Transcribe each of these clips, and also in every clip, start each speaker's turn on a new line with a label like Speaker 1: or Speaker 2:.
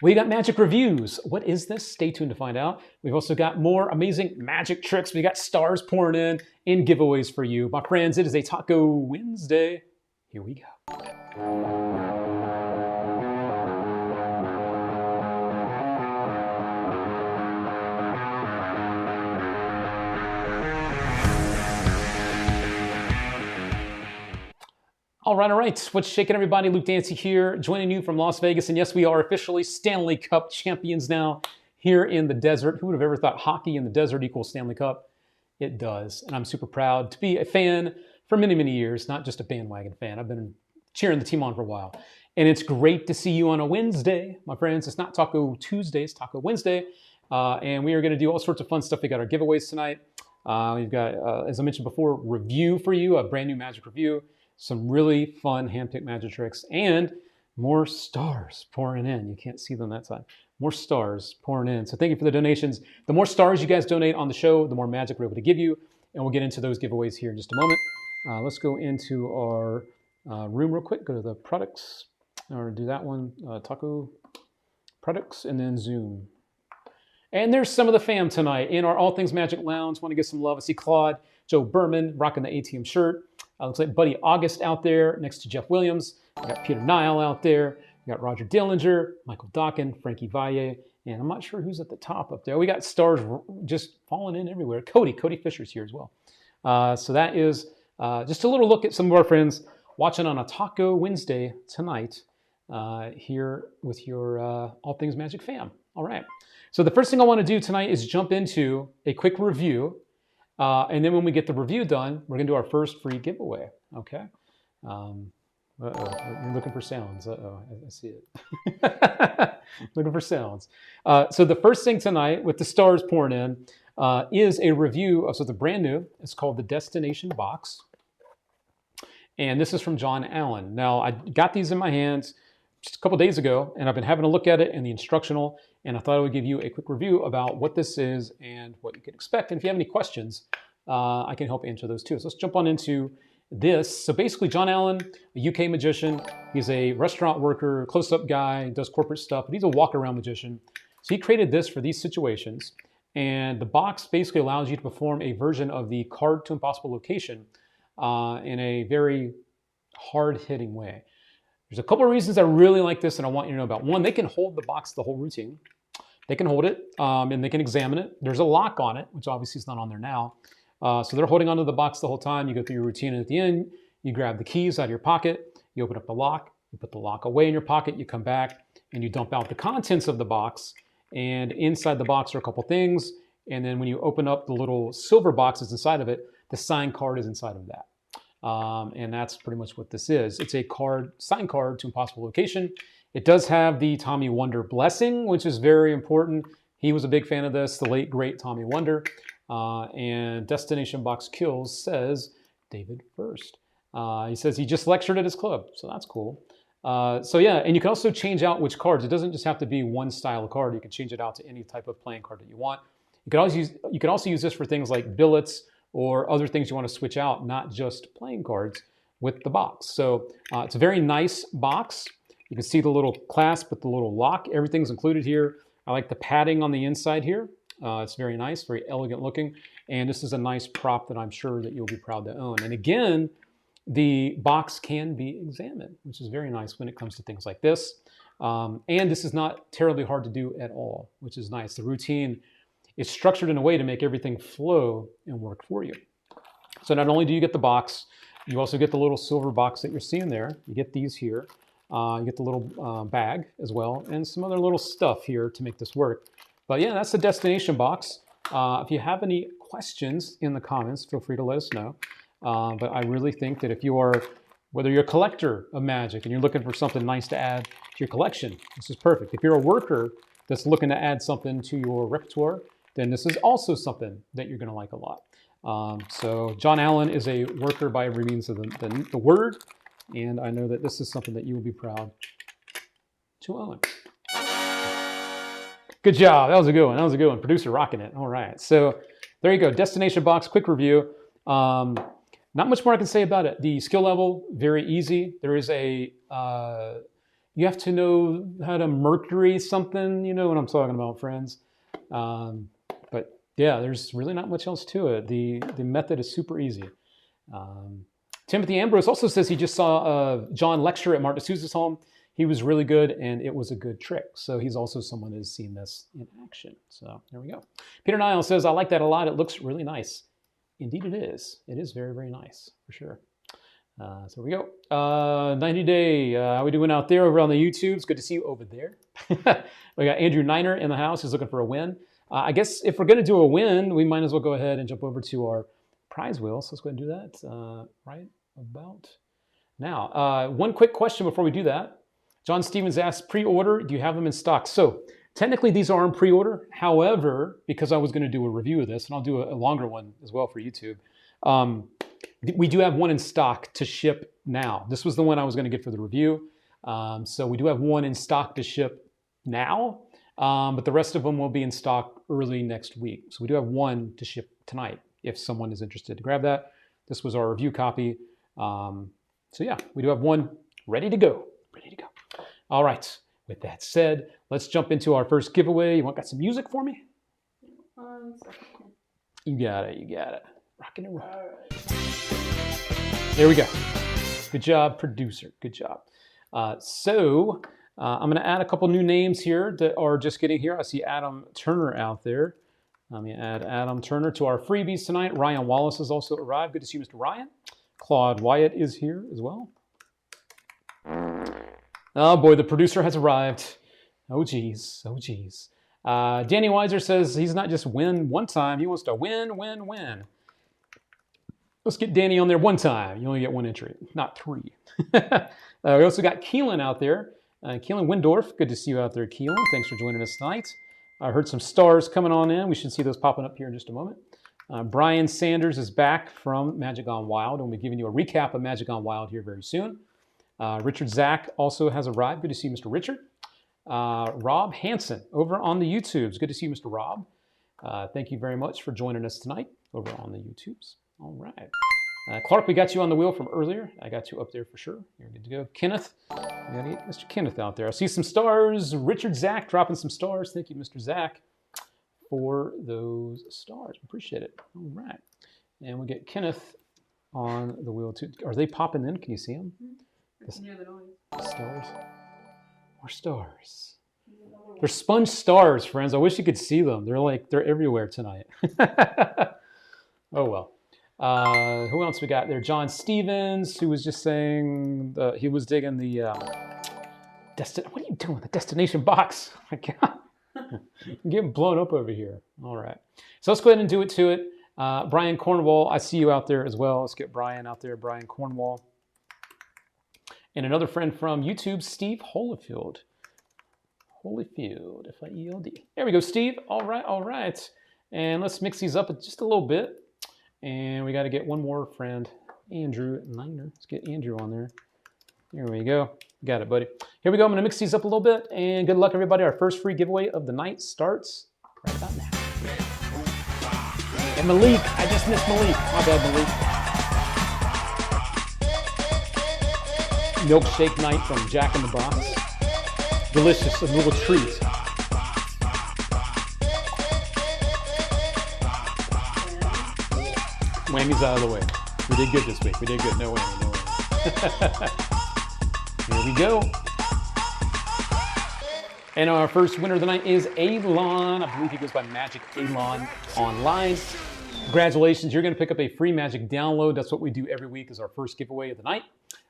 Speaker 1: We got magic reviews. What is this? Stay tuned to find out. We've also got more amazing magic tricks. We got stars pouring in and giveaways for you. My friends, it is a Taco Wednesday. Here we go. All right. What's shaking, everybody? Luke Dancy here, joining you from Las Vegas. And yes, we are officially Stanley Cup champions now here in the desert. Who would have ever thought hockey in the desert equals Stanley Cup? It does. And I'm super proud to be a fan for many, many years, not just a bandwagon fan. I've been cheering the team on for a while. And it's great to see you on a Wednesday, my friends. It's not Taco Tuesday, it's Taco Wednesday. And we are going to do all sorts of fun stuff. We got our giveaways tonight. We've got, as I mentioned before, review for you, a brand new magic review. Some really fun hand-picked magic tricks, and more stars pouring in. You can't see them that side. More stars pouring in. So thank you for the donations. The more stars you guys donate on the show, the more magic we're able to give you, and we'll get into those giveaways here in just a moment. Let's go into our room real quick. Go to the products, or do that one, Taco products, and then Zoom. And there's some of the fam tonight in our All Things Magic Lounge. Want to give some love. I see Claude, Joe Berman rocking the ATM shirt. Looks like Buddy August out there next to Jeff Williams. We got Peter Nile out there. We got Roger Dillinger, Michael Dawkin, Frankie Valle, and I'm not sure who's at the top up there. We got stars just falling in everywhere. Cody Fisher's here as well. So that is just a little look at some of our friends watching on a Taco Wednesday tonight here with your All Things Magic fam. All right. So the first thing I want to do tonight is jump into a quick review. And then when we get the review done, we're going to do our first free giveaway. Okay. You're looking for sounds. I see it. Looking for sounds. So the first thing tonight, with the stars pouring in, is a review of something brand new. It's called the Destination Box. And this is from John Allen. Now, I got these in my hands just a couple days ago, and I've been having a look at it in the instructional, and I thought I would give you a quick review about what this is and what you can expect. And if you have any questions, I can help answer those too. So let's jump on into this. So basically, John Allen, a UK magician, he's a restaurant worker, close-up guy, does corporate stuff, but he's a walk-around magician. So he created this for these situations, and the box basically allows you to perform a version of the Card to Impossible Location in a very hard-hitting way. There's a couple of reasons I really like this and I want you to know about. One, they can hold the box the whole routine. They can hold it and they can examine it. There's a lock on it, which obviously is not on there now. So they're holding onto the box the whole time. You go through your routine, and at the end, you grab the keys out of your pocket, you open up the lock, you put the lock away in your pocket, you come back, and you dump out the contents of the box. And inside the box are a couple things. And then when you open up the little silver boxes inside of it, the signed card is inside of that. And that's pretty much what this is. It's a signed card to Impossible Location. It does have the Tommy Wonder blessing, which is very important. He was a big fan of this, the late, great Tommy Wonder. And Destination Box Kills says David First. He says he just lectured at his club, so that's cool. So yeah, and you can also change out which cards. It doesn't just have to be one style of card. You can change it out to any type of playing card that you want. You can also use this for things like billets or other things you want to switch out, not just playing cards with the box. So it's a very nice box. You can see the little clasp with the little lock. Everything's included here. I like the padding on the inside here. It's very nice, very elegant looking. And this is a nice prop that I'm sure that you'll be proud to own. And again, the box can be examined, which is very nice when it comes to things like this. And this is not terribly hard to do at all, which is nice. The routine is structured in a way to make everything flow and work for you. So not only do you get the box, you also get the little silver box that you're seeing there. You get these here. You get the little bag as well, and some other little stuff here to make this work. But yeah, that's the Destination Box. If you have any questions in the comments, feel free to let us know. But I really think that if you are, whether you're a collector of magic and you're looking for something nice to add to your collection, this is perfect. If you're a worker that's looking to add something to your repertoire, then this is also something that you're going to like a lot. So John Allen is a worker by every means of the word, and I know that this is something that you will be proud to own. Good job. That was a good one. That was a good one. Producer rocking it. All right. So there you go. Destination Box, quick review. Not much more I can say about it. The skill level, very easy. There is a you have to know how to Mercury something. You know what I'm talking about, friends. But yeah, there's really not much else to it. The method is super easy. Timothy Ambrose also says he just saw John lecture at Martin D'Souza's home. He was really good, and it was a good trick. So he's also someone who's seen this in action. So there we go. Peter Niles says, I like that a lot. It looks really nice. Indeed it is. It is very, very nice, for sure. So we go. 90 Day, how we doing out there over on the YouTubes? Good to see you over there. We got Andrew Niner in the house who's looking for a win. I guess if we're going to do a win, we might as well go ahead and jump over to our prize wheel. So let's go ahead and do that right about now. One quick question before we do that. John Stevens asked, pre-order, do you have them in stock? So technically these are in pre-order. However, because I was going to do a review of this, and I'll do a longer one as well for YouTube, we do have one in stock to ship now. This was the one I was going to get for the review. So we do have one in stock to ship now, but the rest of them will be in stock early next week. So we do have one to ship tonight if someone is interested to grab that. This was our review copy. So yeah, we do have one ready to go. Ready to go. All right. With that said, let's jump into our first giveaway. Got some music for me? You got it. You got it. Rocking and rolling. All right. There we go. Good job, producer. Good job. So I'm going to add a couple new names here that are just getting here. I see Adam Turner out there. Let me add Adam Turner to our freebies tonight. Ryan Wallace has also arrived. Good to see you, Mr. Ryan. Claude Wyatt is here as well. Oh boy, the producer has arrived. Oh geez, oh geez. Danny Weiser says he's not just win one time, he wants to win, win, win. Let's get Danny on there one time. You only get one entry, not three. We also got Keelan out there. Keelan Windorf, good to see you out there, Keelan. Thanks for joining us tonight. I heard some stars coming on in. We should see those popping up here in just a moment. Brian Sanders is back from Magic Gone Wild, and we'll be giving you a recap of Magic Gone Wild here very soon. Richard Zach also has arrived. Good to see you, Mr. Richard. Rob Hansen over on the YouTubes. Good to see you, Mr. Rob. Thank you very much for joining us tonight over on the YouTubes. All right. Clark, we got you on the wheel from earlier. I got you up there for sure. You're good to go. Kenneth, we got to get Mr. Kenneth out there. I see some stars. Richard Zach dropping some stars. Thank you, Mr. Zach, for those stars. Appreciate it. All right. And we get Kenneth on the wheel too. Are they popping in? Can you see them?
Speaker 2: I can hear the noise.
Speaker 1: Stars. More stars. They're sponge stars, friends. I wish you could see them. They're everywhere tonight. Oh well. Who else we got there? John Stevens, who was just saying he was digging the what are you doing? The destination box. Oh my God. I'm getting blown up over here. All right. So let's go ahead and do it to it. Brian Cornwall, I see you out there as well. Let's get Brian out there, Brian Cornwall. And another friend from YouTube, Steve Holyfield. Holyfield, F-I-E-L-D. There we go, Steve. All right, all right. And let's mix these up just a little bit. And we got to get one more friend, Andrew Niner. Let's get Andrew on there. There we go. Got it, buddy. Here we go. I'm going to mix these up a little bit. And good luck, everybody. Our first free giveaway of the night starts right about now. And Malik. I just missed Malik. My bad, Malik. Milkshake night from Jack in the Box. Delicious, a little treat. Whammy's out of the way. We did good this week. We did good. No whammy, no whammy. Here we go. And our first winner of the night is Alon. I believe he goes by Magic Alon Online. Congratulations. You're going to pick up a free Magic download. That's what we do every week as our first giveaway of the night.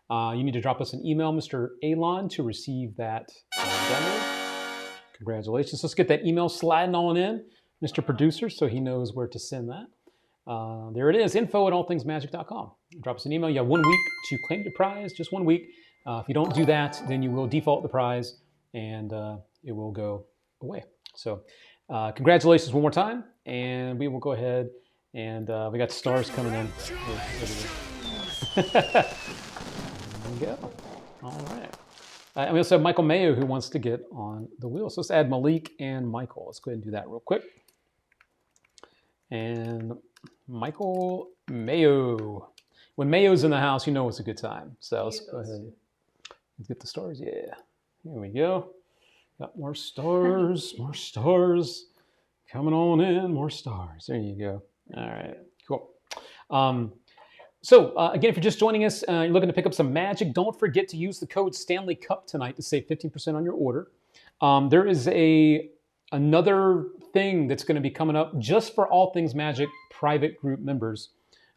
Speaker 1: You need to drop us an email, Mr. Alon, to receive that download. Congratulations. Let's get that email sliding on in, Mr. Producer, so he knows where to send that. There it is, info@allthingsmagic.com. Drop us an email. You have 1 week to claim your prize, just 1 week. If you don't do that, then you will default the prize and it will go away. So congratulations one more time, and we will go ahead and we got stars coming in. There we go. All right. And we also have Michael Mayo who wants to get on the wheel. So let's add Malik and Michael. Let's go ahead and do that real quick. And Michael Mayo. When Mayo's in the house, you know it's a good time. So let's go ahead and get the stars. Yeah. Here we go. Got more stars, more stars. Coming on in, more stars. There you go. All right, cool. Again, if you're just joining us, you're looking to pick up some magic, don't forget to use the code Stanley Cup tonight to save 15% on your order. There is another thing that's going to be coming up just for All Things Magic private group members.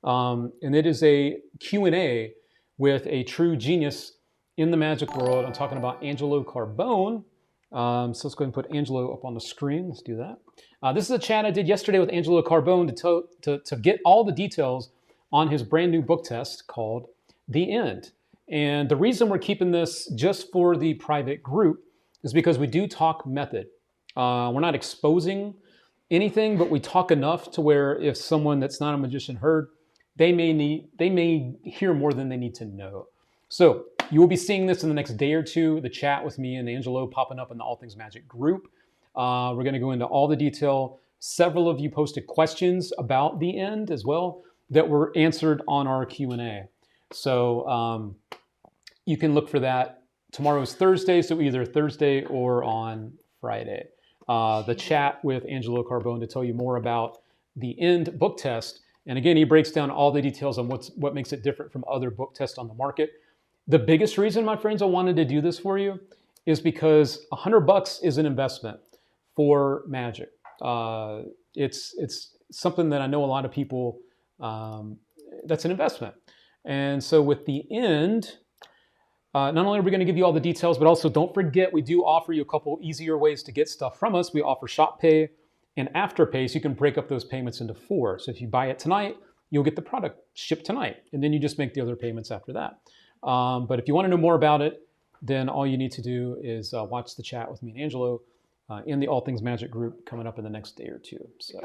Speaker 1: And it is a Q&A with a true genius in the magic world. I'm talking about Angelo Carbone. So let's go ahead and put Angelo up on the screen. Let's do that. This is a chat I did yesterday with Angelo Carbone to get all the details on his brand new book test called The End. And the reason we're keeping this just for the private group is because we do talk method. We're not exposing anything, but we talk enough to where if someone that's not a magician heard, they may hear more than they need to know. So you will be seeing this in the next day or two, the chat with me and Angelo popping up in the All Things Magic group. We're going to go into all the detail. Several of you posted questions about The End as well that were answered on our Q&A. So you can look for that. Tomorrow is Thursday, so either Thursday or on Friday. The chat with Angelo Carbone to tell you more about The End book test. And again, he breaks down all the details on what makes it different from other book tests on the market. The biggest reason, my friends, I wanted to do this for you is because $100 is an investment for magic. It's something that I know a lot of people, that's an investment. And so with The End, not only are we going to give you all the details, but also don't forget we do offer you a couple easier ways to get stuff from us. We offer Shop Pay and Afterpay, so you can break up those payments into 4. So if you buy it tonight, you'll get the product shipped tonight, and then you just make the other payments after that. But if you want to know more about it, then all you need to do is watch the chat with me and Angelo in the All Things Magic group coming up in the next day or two. So,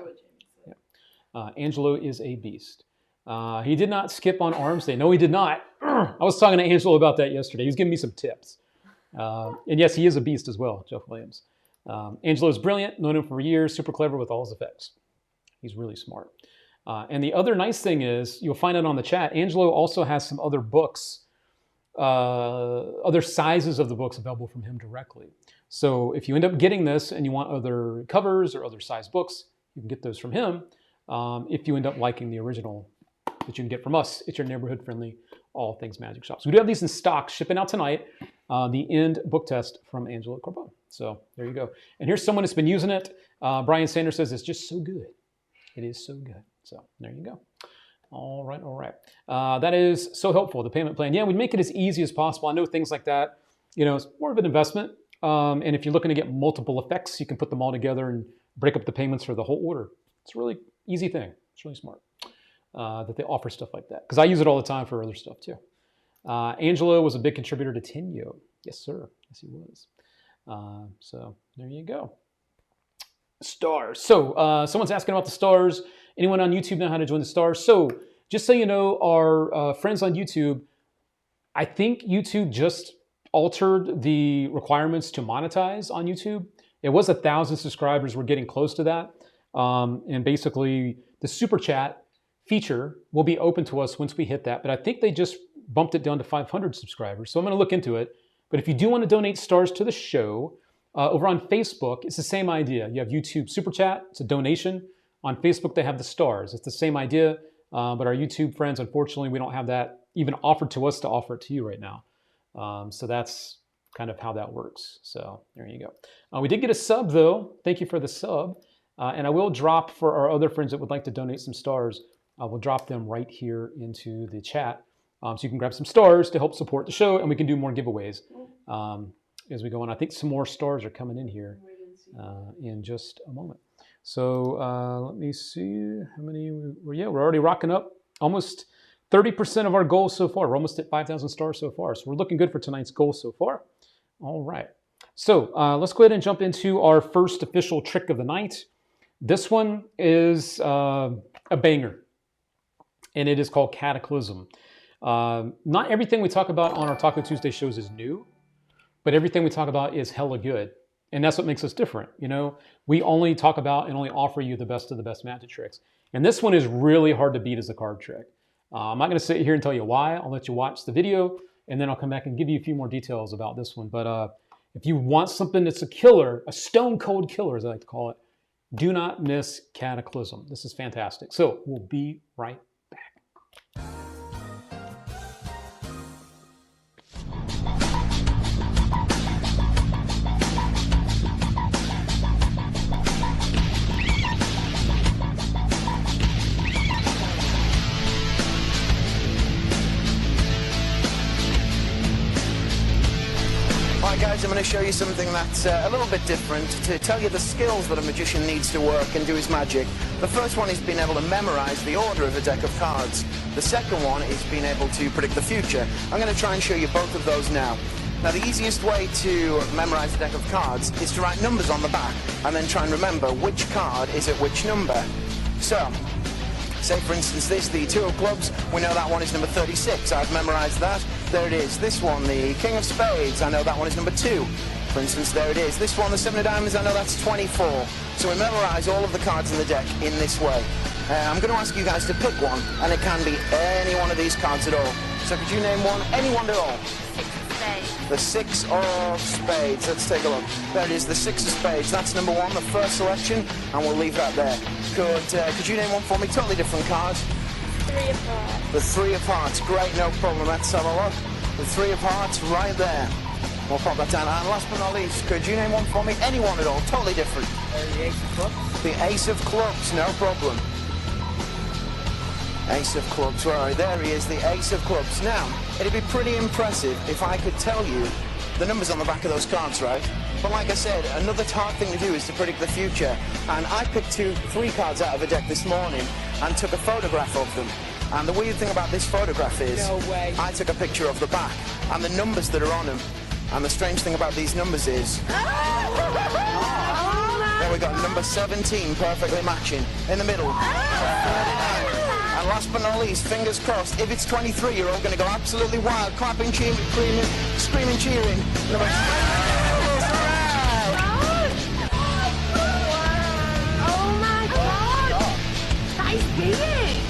Speaker 1: yeah. Angelo is a beast. He did not skip on Arms Day. No, he did not. I was talking to Angelo about that yesterday. He was giving me some tips. And yes, he is a beast as well, Jeff Williams. Angelo is brilliant, known him for years, super clever with all his effects. He's really smart. And the other nice thing is, you'll find it on the chat, Angelo also has some other books, other sizes of the books available from him directly. So if you end up getting this and you want other covers or other size books, you can get those from him. If you end up liking the original that you can get from us, it's your neighborhood-friendly All Things Magic shop. So we do have these in stock, shipping out tonight. The End book test from Angelo Carbone. So there you go. And here's someone that's been using it. Brian Sanders says it's just so good. It is so good. So there you go. All right, all right. That is so helpful, the payment plan. Yeah, we make it as easy as possible. I know things like that, it's more of an investment. And if you're looking to get multiple effects, you can put them all together and break up the payments for the whole order. It's a really easy thing. It's really smart that they offer stuff like that. Because I use it all the time for other stuff too. Angelo was a big contributor to Tenyo. Yes, sir. Yes, he was. So there you go. Stars. So someone's asking about the stars. Anyone on YouTube know how to join the stars? So just so you know, our friends on YouTube, I think YouTube just altered the requirements to monetize on YouTube. It was 1,000 subscribers. We're getting close to that. And basically, the Super Chat feature will be open to us once we hit that. But I think they just bumped it down to 500 subscribers. So I'm going to look into it. But if you do want to donate stars to the show, over on Facebook, it's the same idea. You have YouTube Super Chat. It's a donation. On Facebook, they have the stars. It's the same idea. But our YouTube friends, unfortunately, we don't have that even offered to us to offer it to you right now. So that's kind of how that works. So there you go. We did get a sub, though. Thank you for the sub. And I will drop for our other friends that would like to donate some stars. I will drop them right here into the chat. So you can grab some stars to help support the show, and we can do more giveaways as we go on. I think some more stars are coming in here in just a moment. So let me see how many. We're already rocking up almost 30% of our goal so far. We're almost at 5,000 stars so far. So we're looking good for tonight's goal so far. All right. So let's go ahead and jump into our first official trick of the night. This one is a banger, and it is called Cataclysm. Not everything we talk about on our Taco Tuesday shows is new, but everything we talk about is hella good. And that's what makes us different. We only talk about and only offer you the best of the best magic tricks. And this one is really hard to beat as a card trick. I'm not going to sit here and tell you why. I'll let you watch the video, and then I'll come back and give you a few more details about this one. But If you want something that's a killer, a stone cold killer, as I like to call it, do not miss Cataclysm. This is fantastic. So we'll be right back.
Speaker 3: Hi guys, I'm going to show you something that's a little bit different to tell you the skills that a magician needs to work and do his magic. The first one is being able to memorize the order of a deck of cards. The second one is being able to predict the future. I'm going to try and show you both of those now. Now the easiest way to memorize a deck of cards is to write numbers on the back and then try and remember which card is at which number. So, say for instance this, the Two of Clubs, we know that one is number 36, I've memorized that. There it is. This one, the King of Spades, I know that one is number 2. For instance, there it is. This one, the Seven of Diamonds, I know that's 24. So we memorize all of the cards in the deck in this way. I'm going to ask you guys to pick one, and it can be any one of these cards at all. So could you name one? Any one at all? The Six of Spades. Let's take a look. There it is, the Six of Spades. That's number 1, the first selection, and we'll leave that there. Could you name one for me? Totally different card.
Speaker 4: Three of Hearts.
Speaker 3: The Three of Hearts. Great, no problem. Let's have a look. The Three of Hearts right there. We'll pop that down. And last but not least, could you name one for me? Any one at all. Totally different.
Speaker 5: The Ace of Clubs.
Speaker 3: The Ace of Clubs. No problem. Ace of Clubs. Right, there he is, the Ace of Clubs. Now, it'd be pretty impressive if I could tell you the numbers on the back of those cards, right? But like I said, another hard thing to do is to predict the future. And I picked 3 cards out of a deck this morning and took a photograph of them. And the weird thing about this photograph is I took a picture of the back and the numbers that are on them. And the strange thing about these numbers is there we go, number 17 perfectly matching in the middle. And last but not least, fingers crossed, if it's 23, you're all going to go absolutely wild, clapping, cheering, screaming, cheering.
Speaker 4: Oh my God! That is big!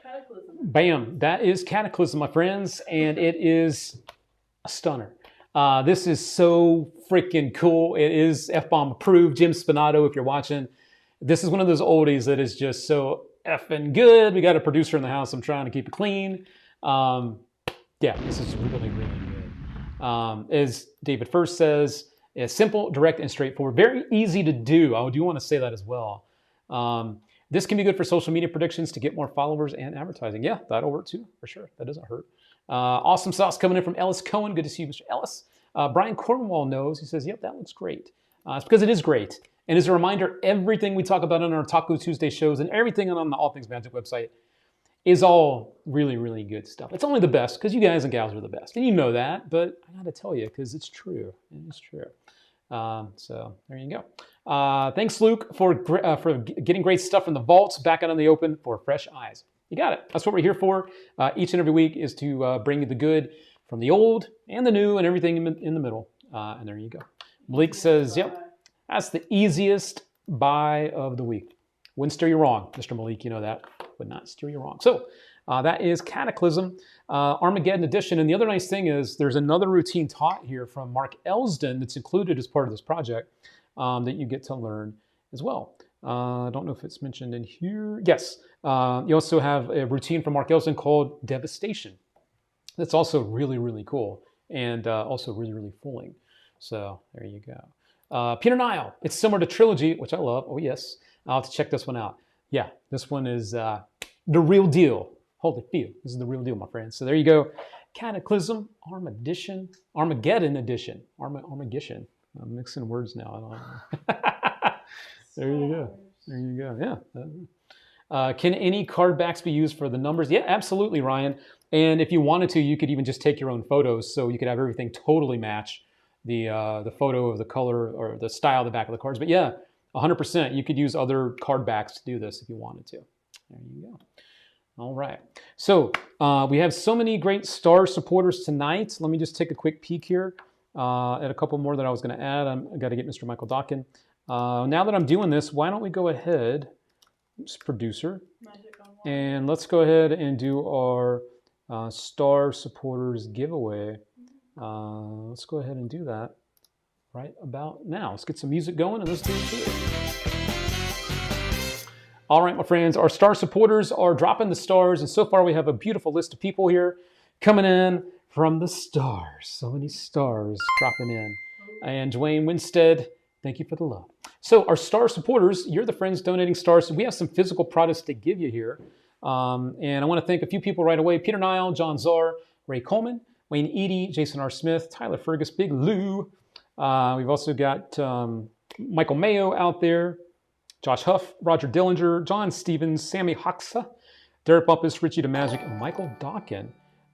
Speaker 2: Cataclysm.
Speaker 1: Bam, that is Cataclysm, my friends, and it is a stunner. This is so freaking cool. It is F-Bomb approved. Jim Spinato, if you're watching, this is one of those oldies that is just so effing good. We got a producer in the house. I'm trying to keep it clean. Yeah, this is really, really good. As David First says, it's simple, direct, and straightforward. Very easy to do. I do want to say that as well. This can be good for social media predictions to get more followers and advertising. Yeah, that'll work too, for sure. That doesn't hurt. Awesome sauce coming in from Ellis Cohen. Good to see you, Mr. Ellis. Brian Cornwall knows. He says, yep, that looks great. It's because it is great. And as a reminder, everything we talk about on our Taco Tuesday shows and everything on the All Things Magic website is all really, really good stuff. It's only the best because you guys and gals are the best. And you know that, but I got to tell you because it's true. It is true. So there you go. Thanks, Luke, for getting great stuff from the vaults back out in the open for fresh eyes. You got it. That's what we're here for. Each and every week is to bring you the good from the old and the new and everything in the middle. And there you go. Malik says, yep, that's the easiest buy of the week. Wouldn't steer you wrong, Mr. Malik. You know that. Would not steer you wrong. So that is Cataclysm, Armageddon edition. And the other nice thing is there's another routine taught here from Mark Elsden that's included as part of this project that you get to learn as well. I don't know if it's mentioned in here. Yes. You also have a routine from Mark Elsden called Devastation. That's also really, really cool and also really, really fooling. So there you go. Peter Nile. It's similar to Trilogy, which I love. Oh, yes. I'll have to check this one out. Yeah, this one is the real deal. Holy feel. This is the real deal, my friends. So there you go. Cataclysm, Armageddon edition. Armageddon. I'm mixing words now. I don't know. There you go. There you go. Yeah. Can any card backs be used for the numbers? Yeah, absolutely, Ryan. And if you wanted to, you could even just take your own photos, so you could have everything totally match the photo of the color or the style of the back of the cards. But yeah, 100%. You could use other card backs to do this if you wanted to. There you go. All right. So we have so many great star supporters tonight. Let me just take a quick peek here at a couple more that I was going to add. I got to get Mr. Michael Dawkin. Now that I'm doing this, why don't we go ahead, producer,
Speaker 2: Magic on one.
Speaker 1: and let's go ahead and do our star supporters giveaway. Let's go ahead and do that right about now. Let's get some music going and let's do it. All right, my friends, our star supporters are dropping the stars, and so far we have a beautiful list of people here coming in from the stars. So many stars dropping in. And Dwayne Winstead, thank you for the love. So our star supporters, you're the friends donating stars. So we have some physical products to give you here. And I want to thank a few people right away. Peter Nile, John Czar, Ray Coleman, Wayne Eady, Jason R. Smith, Tyler Fergus, Big Lou. We've also got Michael Mayo out there, Josh Huff, Roger Dillinger, John Stevens, Sammy Hoxa, Derek Bumpus, Richie DeMagic, and Michael Dawkin.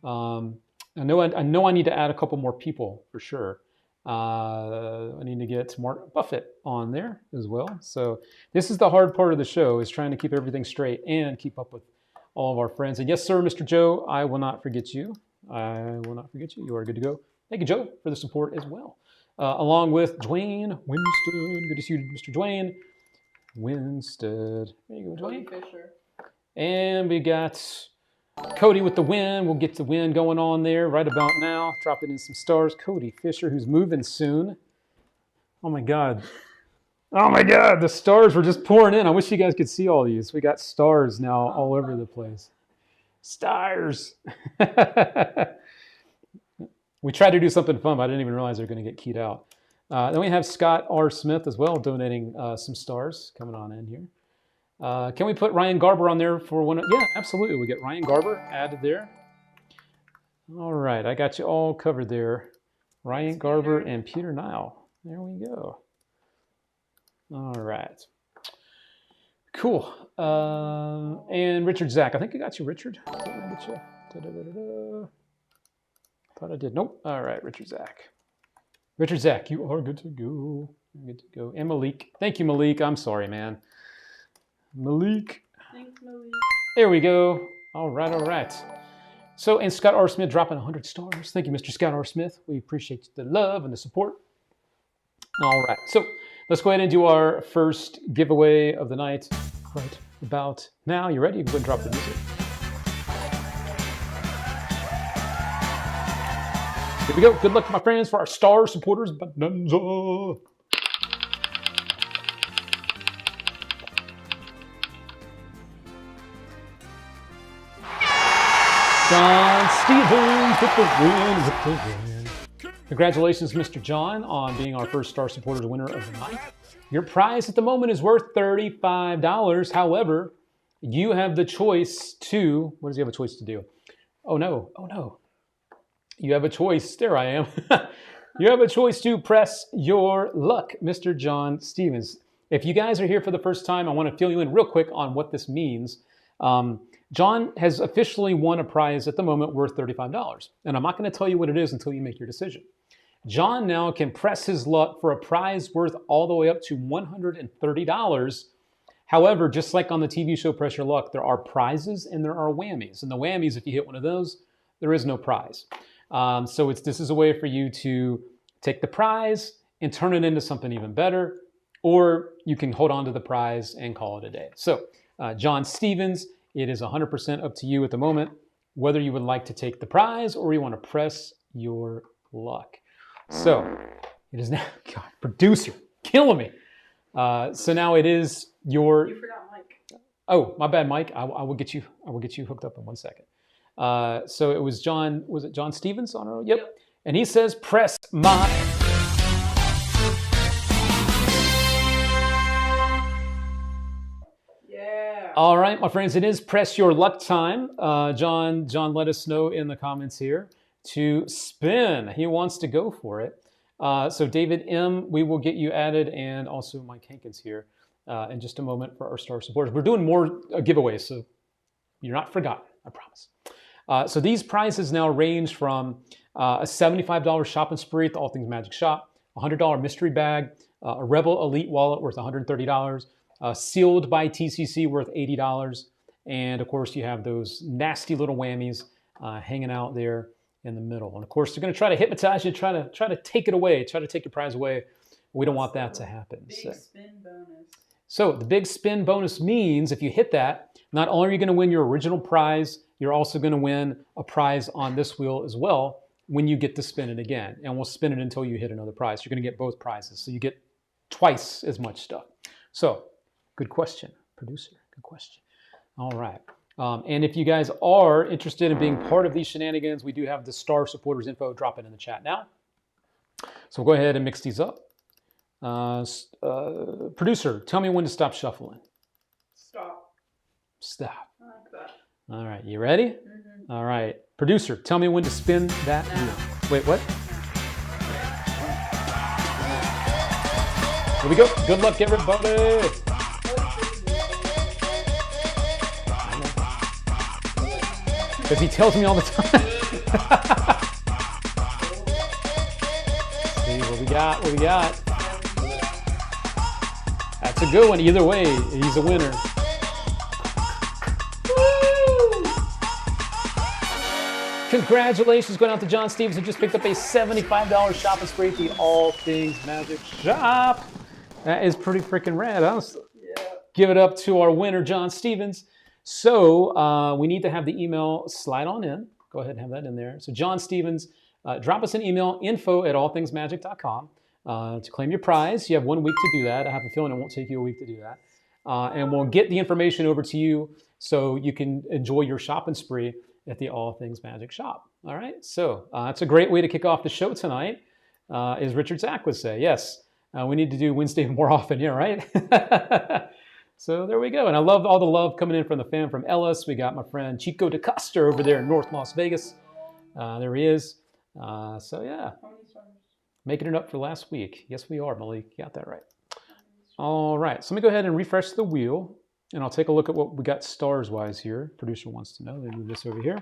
Speaker 1: I know I need to add a couple more people for sure. I need to get Mark Buffett on there as well. So this is the hard part of the show, is trying to keep everything straight and keep up with all of our friends. And yes, sir, Mr. Joe, I will not forget you. I will not forget you. You are good to go. Thank you, Joe, for the support as well. Along with Dwayne Winstead. Good to see you, Mr. Dwayne Winstead. There you go, Dwayne.
Speaker 2: Cody Fisher.
Speaker 1: And we got Cody with the win. We'll get the win going on there right about now. Dropping in some stars. Cody Fisher, who's moving soon. Oh my God. Oh my God. The stars were just pouring in. I wish you guys could see all these. We got stars now all over the place. Stars. We tried to do something fun, but I didn't even realize they were going to get keyed out. Then we have Scott R. Smith as well, donating some stars coming on in here. Can we put Ryan Garber on there for one? Yeah, absolutely. We get Ryan Garber added there. All right, I got you all covered there. Ryan Garber and Peter Nile. There we go. All right. Cool. And Richard Zach. I think I got you, Richard. Did I get you? Da-da-da-da-da. Thought I did. Nope. All right, Richard Zach. Richard Zach, you are good to go. You're good to go. And Malik. Thank you, Malik. I'm sorry, man. Malik.
Speaker 2: Thanks, Malik.
Speaker 1: There we go. All right, all right. So, and Scott R. Smith dropping 100 stars. Thank you, Mr. Scott R. Smith. We appreciate the love and the support. All right. So, let's go ahead and do our first giveaway of the night right about now. You ready? You can go and drop the music. Here we go. Good luck, my friends, for our star supporters bonanza. John Stevens with the win. Congratulations, Mr. John, on being our first star supporters winner of the night. Your prize at the moment is worth $35. However, you have the choice to, what does he have a choice to do? Oh no, oh no. You have a choice. There I am. You have a choice to press your luck, Mr. John Stevens. If you guys are here for the first time, I want to fill you in real quick on what this means. John has officially won a prize at the moment worth $35. And I'm not going to tell you what it is until you make your decision. John now can press his luck for a prize worth all the way up to $130. However, just like on the TV show Press Your Luck, there are prizes and there are whammies. And the whammies, if you hit one of those, there is no prize. So this is a way for you to take the prize and turn it into something even better, or you can hold on to the prize and call it a day. So John Stevens, it is 100% up to you at the moment, whether you would like to take the prize or you want to press your luck. So it is now, God, producer, killing me. So now it is your.
Speaker 2: You forgot Mike.
Speaker 1: Oh, my bad, Mike. I will get you hooked up in 1 second. So it was John. Was it John Stevens on our? Yep. And he says, "Press my."
Speaker 2: Yeah.
Speaker 1: All right, my friends, it is press your luck time. John, let us know in the comments here to spin. He wants to go for it. So David M, we will get you added, and also Mike Hankins here in just a moment for our star supporters. We're doing more giveaways, so you're not forgotten, I promise. So these prizes now range from a $75 shopping spree at the All Things Magic Shop, a $100 mystery bag, a Rebel Elite wallet worth $130, sealed by TCC worth $80, And of course, you have those nasty little whammies hanging out there in the middle. And of course, they're going to try to hypnotize you, try to take it away, try to take your prize away. We don't want that to happen.
Speaker 2: Big spin bonus.
Speaker 1: So the big spin bonus means if you hit that, not only are you going to win your original prize, you're also going to win a prize on this wheel as well when you get to spin it again. And we'll spin it until you hit another prize. You're going to get both prizes. So you get twice as much stuff. So good question, producer. Good question. All right. And if you guys are interested in being part of these shenanigans, we do have the Star Supporters info. Drop it in the chat now. So we'll go ahead and mix these up. Producer, tell me when to stop shuffling.
Speaker 2: Stop.
Speaker 1: Stop.
Speaker 2: I like that.
Speaker 1: All right, you ready? All right. Producer, tell me when to spin that wheel. Wait, what? Here we go. Good luck, everybody. Because he tells me all the time. See what we got, what we got. That's a good one. Either way, he's a winner. Congratulations going out to John Stevens, who just picked up a $75 shopping spree at the All Things Magic shop. That is pretty freaking rad. I'll give it up to our winner, John Stevens. So we need to have the email slide on in. Go ahead and have that in there. So John Stevens, drop us an email, info@allthingsmagic.com, to claim your prize. You have 1 week to do that. I have a feeling it won't take you a week to do that. And we'll get the information over to you so you can enjoy your shopping spree at the All Things Magic shop. All right, so that's a great way to kick off the show tonight, as Richard Zack would say. Yes, we need to do Wednesday more often here, right? So there we go. And I love all the love coming in from the fam from Ellis. We got my friend Chico DeCosta over there in North Las Vegas. There he is. So yeah, making it up for last week. Yes, we are, Malik. You got that right. All right, so let me go ahead and refresh the wheel. And I'll take a look at what we got stars-wise here. Producer wants to know. Let me move this over here.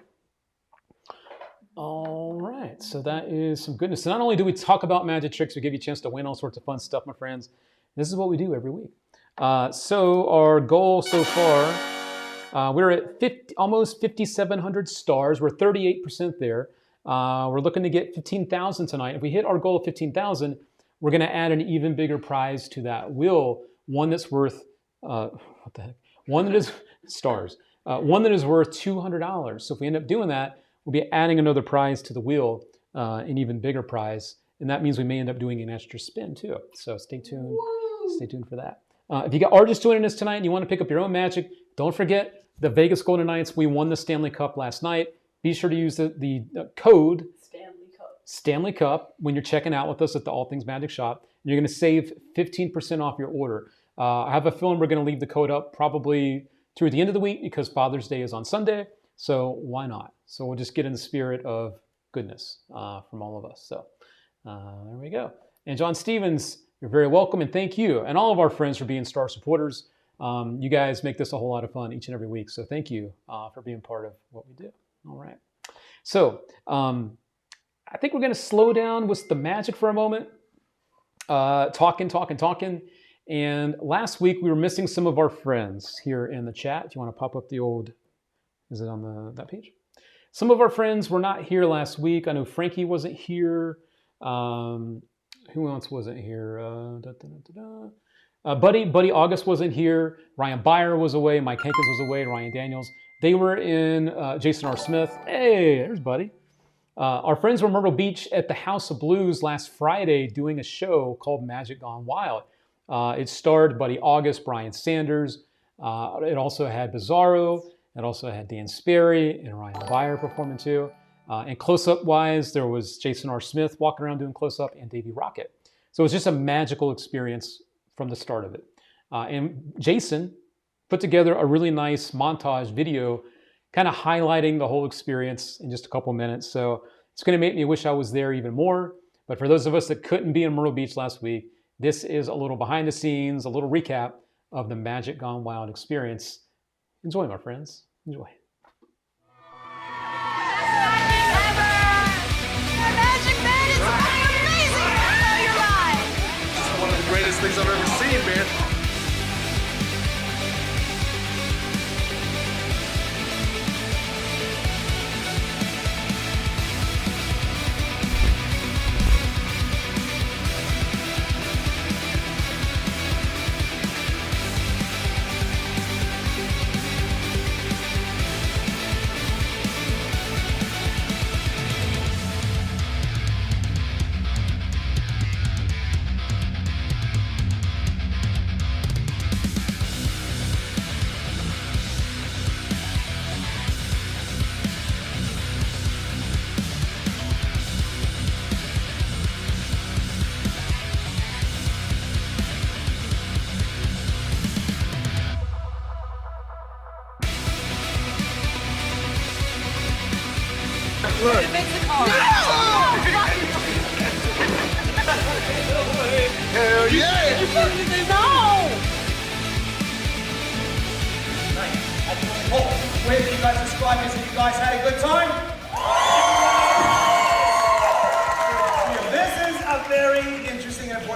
Speaker 1: All right, so that is some goodness. So not only do we talk about magic tricks, we give you a chance to win all sorts of fun stuff, my friends. This is what we do every week. So our goal so far, we're at almost 5,700 stars. We're 38% there. We're looking to get 15,000 tonight. If we hit our goal of 15,000, we're going to add an even bigger prize to that wheel, one that's worth, what the heck? One that is stars. One that is worth $200. So if we end up doing that, we'll be adding another prize to the wheel, an even bigger prize. And that means we may end up doing an extra spin too. So stay tuned. Woo! Stay tuned for that. If you are just joining us tonight and you want to pick up your own magic, don't forget the Vegas Golden Knights. We won the Stanley Cup last night. Be sure to use the code Stanley Cup when you're checking out with us at the All Things Magic shop. You're going to save 15% off your order. I have a feeling we're going to leave the code up probably through the end of the week because Father's Day is on Sunday. So why not? So we'll just get in the spirit of goodness from all of us. So there we go. And John Stevens, you're very welcome and thank you. And all of our friends for being star supporters. You guys make this a whole lot of fun each and every week. So thank you for being part of what we do. All right. So I think we're going to slow down with the magic for a moment. Talking. And last week we were missing some of our friends here in the chat. If you want to pop up the old, is it on that page? Some of our friends were not here last week. I know Frankie wasn't here. Who else wasn't here? Buddy August wasn't here. Ryan Byer was away. Mike Hankins was away. Ryan Daniels. They were in Jason R. Smith. Hey, there's Buddy. Our friends were in Myrtle Beach at the House of Blues last Friday doing a show called Magic Gone Wild. It starred Buddy August, Brian Sanders. It also had Bizarro. It also had Dan Sperry and Ryan Byer performing too. And close-up wise, there was Jason R. Smith walking around doing close-up and Davey Rocket. So it was just a magical experience from the start of it. And Jason put together a really nice montage video kind of highlighting the whole experience in just a couple minutes. So it's going to make me wish I was there even more. But for those of us that couldn't be in Myrtle Beach last week, this is a little behind the scenes, a little recap of the Magic Gone Wild experience. Enjoy, my friends. Enjoy.
Speaker 5: One of the greatest things I've ever seen, man.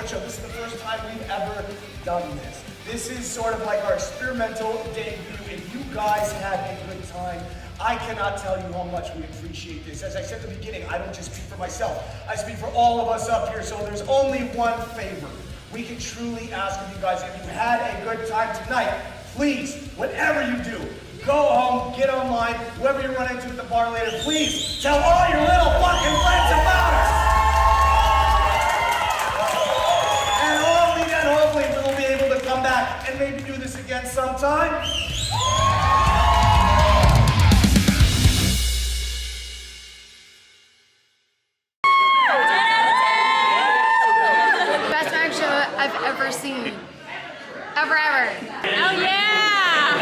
Speaker 5: Award Show. This is the first time we've ever done this. This is sort of like our experimental debut, and you guys had a good time. I cannot tell you how much we appreciate this. As I said at the beginning, I don't just speak for myself. I speak for all of us up here, so there's only one favor we can truly ask of you guys. If you had a good time tonight, please, whatever you do, go home, get online, whoever you run into at the bar later, please tell all your little fucking friends about us. And hopefully we'll be able to come back and maybe do this again sometime.
Speaker 6: Best magic show I've ever seen. Ever.
Speaker 4: Oh yeah!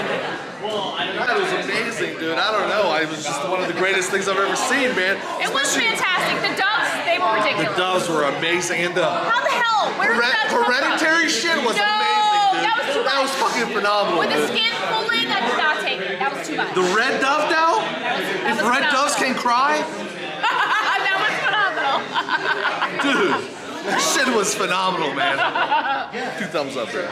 Speaker 7: That was amazing, dude. I don't know. It was just one of the greatest things I've ever seen, man.
Speaker 4: It was fantastic. The doves, they were
Speaker 7: The
Speaker 4: ridiculous.
Speaker 7: doves were amazing, and the
Speaker 4: How the hell? Where did that come from?
Speaker 7: hereditary shit was
Speaker 4: No,
Speaker 7: amazing, dude.
Speaker 4: that was too
Speaker 7: That was
Speaker 4: much.
Speaker 7: fucking phenomenal,
Speaker 4: With the
Speaker 7: dude.
Speaker 4: skin pulling, I did not take it. That was too much.
Speaker 7: The red dove now?
Speaker 4: That
Speaker 7: If
Speaker 4: was
Speaker 7: red doves can cry?
Speaker 4: That was phenomenal.
Speaker 7: Dude, that shit was phenomenal, man. 2 thumbs up there.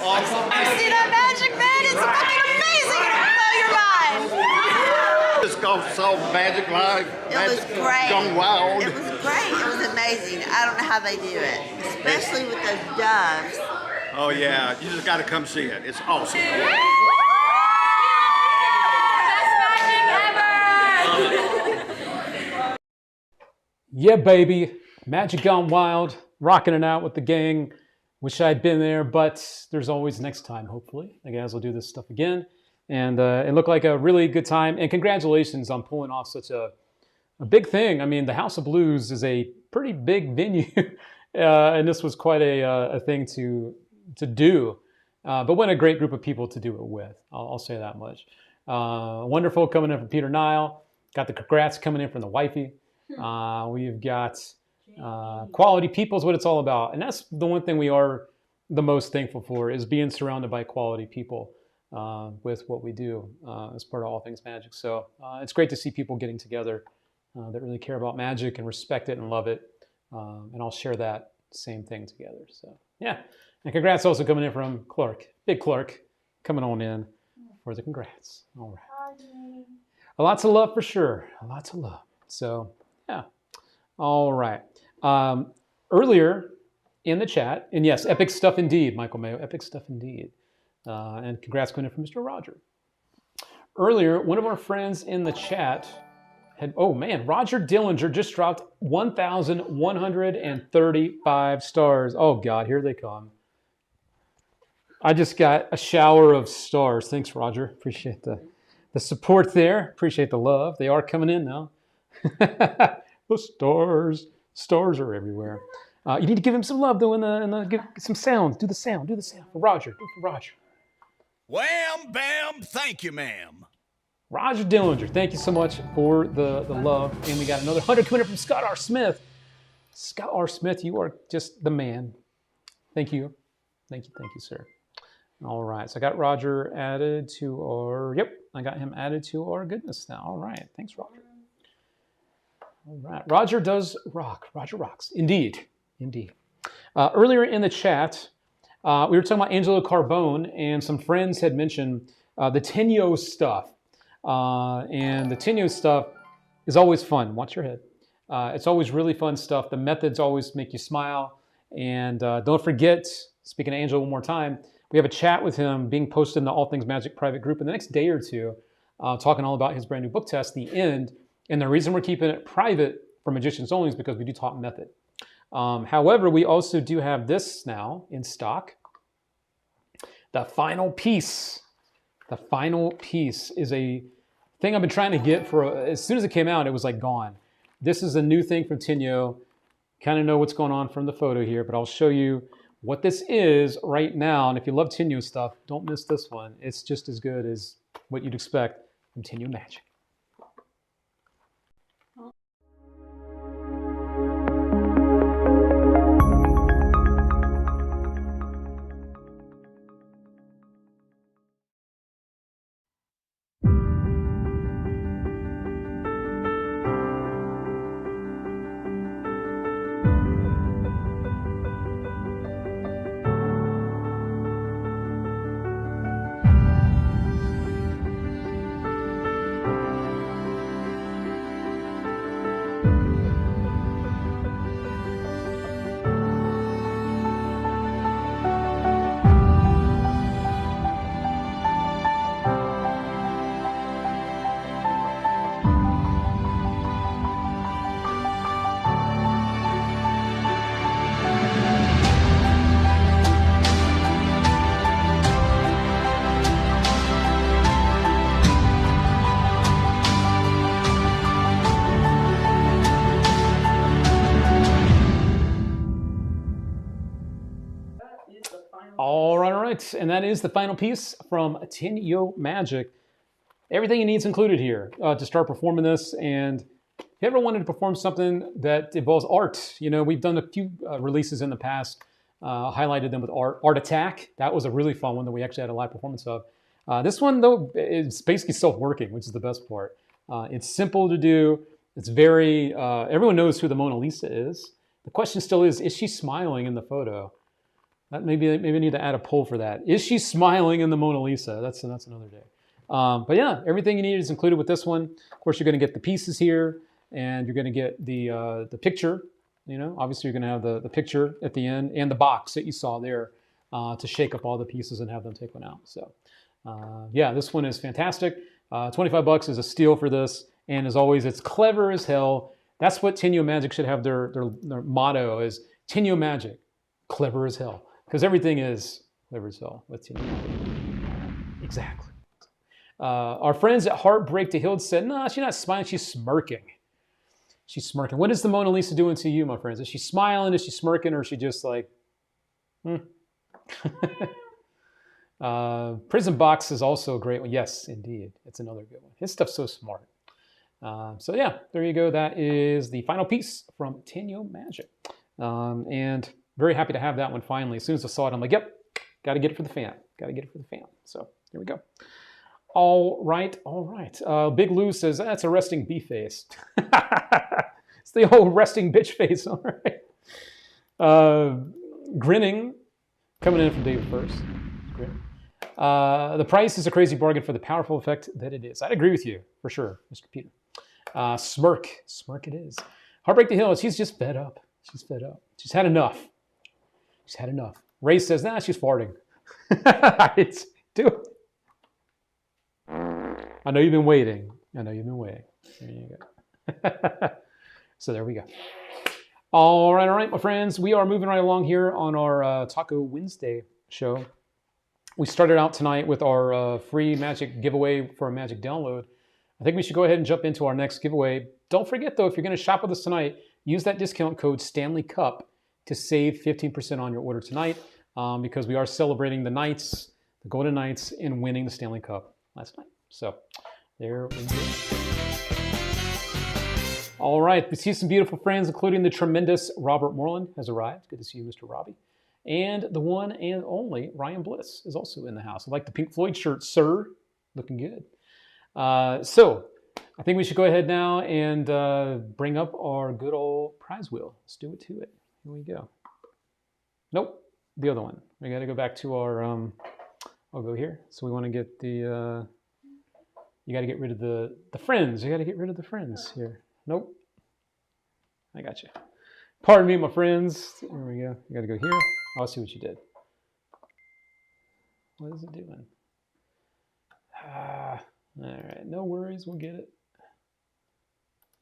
Speaker 7: Awesome.
Speaker 4: See that magic, man? It's fucking amazing. It'll blow your mind.
Speaker 8: Just go saw Magic Live.
Speaker 9: It was great.
Speaker 8: Gone wild.
Speaker 9: It was great. It was amazing. I don't know how they do it, especially with those doves.
Speaker 8: Oh yeah, you just got to come see it. It's awesome.
Speaker 4: Best magic ever.
Speaker 1: Yeah, baby. Magic Gone Wild. Rocking it out with the gang. Wish I'd been there, but there's always next time, hopefully. The guys will do this stuff again. And it looked like a really good time. And congratulations on pulling off such a big thing. I mean, the House of Blues is a pretty big venue. And this was quite a thing to do. But what a great group of people to do it with. I'll say that much. Wonderful coming in from Peter Nile. Got the congrats coming in from the wifey. We've got quality people is what it's all about. And that's the one thing we are the most thankful for, is being surrounded by quality people with what we do as part of All Things Magic. So it's great to see people getting together that really care about magic and respect it and love it. And I'll share that same thing together. So yeah. And congrats also coming in from Clark. Big Clark coming on in for the congrats. All right. Lots of love for sure. Lots of love. So yeah. All right. Earlier in the chat, and yes, epic stuff indeed, Michael Mayo, epic stuff indeed. And congrats coming in from Mr. Roger. Earlier, one of our friends in the chat had, oh man, Roger Dillinger just dropped 1,135 stars. Oh God, here they come. I just got a shower of stars. Thanks, Roger. Appreciate the support there. Appreciate the love. They are coming in now. The stars. Stars are everywhere. You need to give him some love though, and give some sounds. Do the sound for Roger. Do it for Roger.
Speaker 10: Wham, bam, thank you, ma'am.
Speaker 1: Roger Dillinger, thank you so much for the love. And we got another 100 coming in from Scott R. Smith. Scott R. Smith, you are just the man. Thank you. Thank you, sir. All right, so I got Roger added to our, I got him added to our goodness now. All right, thanks, Roger. All right, Roger does rock. Roger rocks. Indeed. Earlier in the chat, we were talking about Angelo Carbone, and some friends had mentioned the Tenyo stuff. And the Tenyo stuff is always fun. Watch your head. It's always really fun stuff. The methods always make you smile. And don't forget, speaking of Angelo one more time, we have a chat with him being posted in the All Things Magic private group in the next day or two, talking all about his brand new book test, The End. And the reason we're keeping it private for Magicians Only is because we do talk method. However, we also do have this now in stock. The final piece. The final piece is a thing I've been trying to get for, as soon as it came out, it was like gone. This is a new thing from Tenyo. Kind of know what's going on from the photo here, but I'll show you what this is right now. And if you love Tenyo stuff, don't miss this one. It's just as good as what you'd expect from Tenyo Magic. right, and that is the final piece from Tenyo Magic. Everything you need is included here to start performing this. And if you ever wanted to perform something that involves art, you know, we've done a few releases in the past, highlighted them with Art Attack. That was a really fun one that we actually had a live performance of. This one, though, is basically self-working, which is the best part. It's simple to do. It's very, everyone knows who the Mona Lisa is. The question still is she smiling in the photo? Maybe I need to add a poll for that. Is she smiling in the Mona Lisa? That's another day. But yeah, everything you need is included with this one. Of course, you're going to get the pieces here, and you're going to get the picture. You know, obviously you're going to have the picture at the end and the box that you saw there to shake up all the pieces and have them take one out. So yeah, this one is fantastic. $25 is a steal for this. And as always, it's clever as hell. That's what Tenyo Magic should have their motto is Tenyo Magic, clever as hell. Because everything is clever as hell with Tenyo Magic. Exactly. Our friends at Heartbreak to Hild said, no, she's not smiling, she's smirking. She's smirking. What is the Mona Lisa doing to you, my friends? Is she smiling? Is she smirking? Or is she just like, Prison Box is also a great one. Yes, indeed. It's another good one. His stuff's so smart. So yeah, there you go. That is the final piece from Tenyo Magic. And very happy to have that one finally. As soon as I saw it, I'm like, yep, got to get it for the fam. Got to get it for the fam. So there we go. All right, all right. Big Lou says, that's a resting bee face. It's the old resting bitch face, all right. Grinning, coming in from David first. Grinning. The price is a crazy bargain for the powerful effect that it is. I'd agree with you, for sure, Mr. Peter. Smirk it is. Heartbreak the Hill, she's just fed up. She's fed up. She's had enough. She's had enough. Ray says, nah, she's farting. Do it. I know you've been waiting. I know you've been waiting. There you go. So there we go. All right, my friends. We are moving right along here on our Taco Wednesday show. We started out tonight with our free Magic giveaway for a Magic download. I think we should go ahead and jump into our next giveaway. Don't forget, though, if you're going to shop with us tonight, use that discount code Stanley Cup to save 15% on your order tonight because we are celebrating the Knights, the Golden Knights, in winning the Stanley Cup last night. So there we go. All right, we see some beautiful friends, including the tremendous Robert Moreland has arrived. Good to see you, Mr. Robbie. And the one and only Ryan Bliss is also in the house. I like the Pink Floyd shirt, sir. Looking good. So I think we should go ahead now and bring up our good old prize wheel. Let's do it to it. Here we go. Nope, the other one. We got to go back to our, I'll go here. So we want to get the, you got to get rid of the friends. You got to get rid of the friends here. Nope. I got you. Pardon me, my friends. There we go. You got to go here. I'll see what you did. What is it doing? All right. No worries. We'll get it.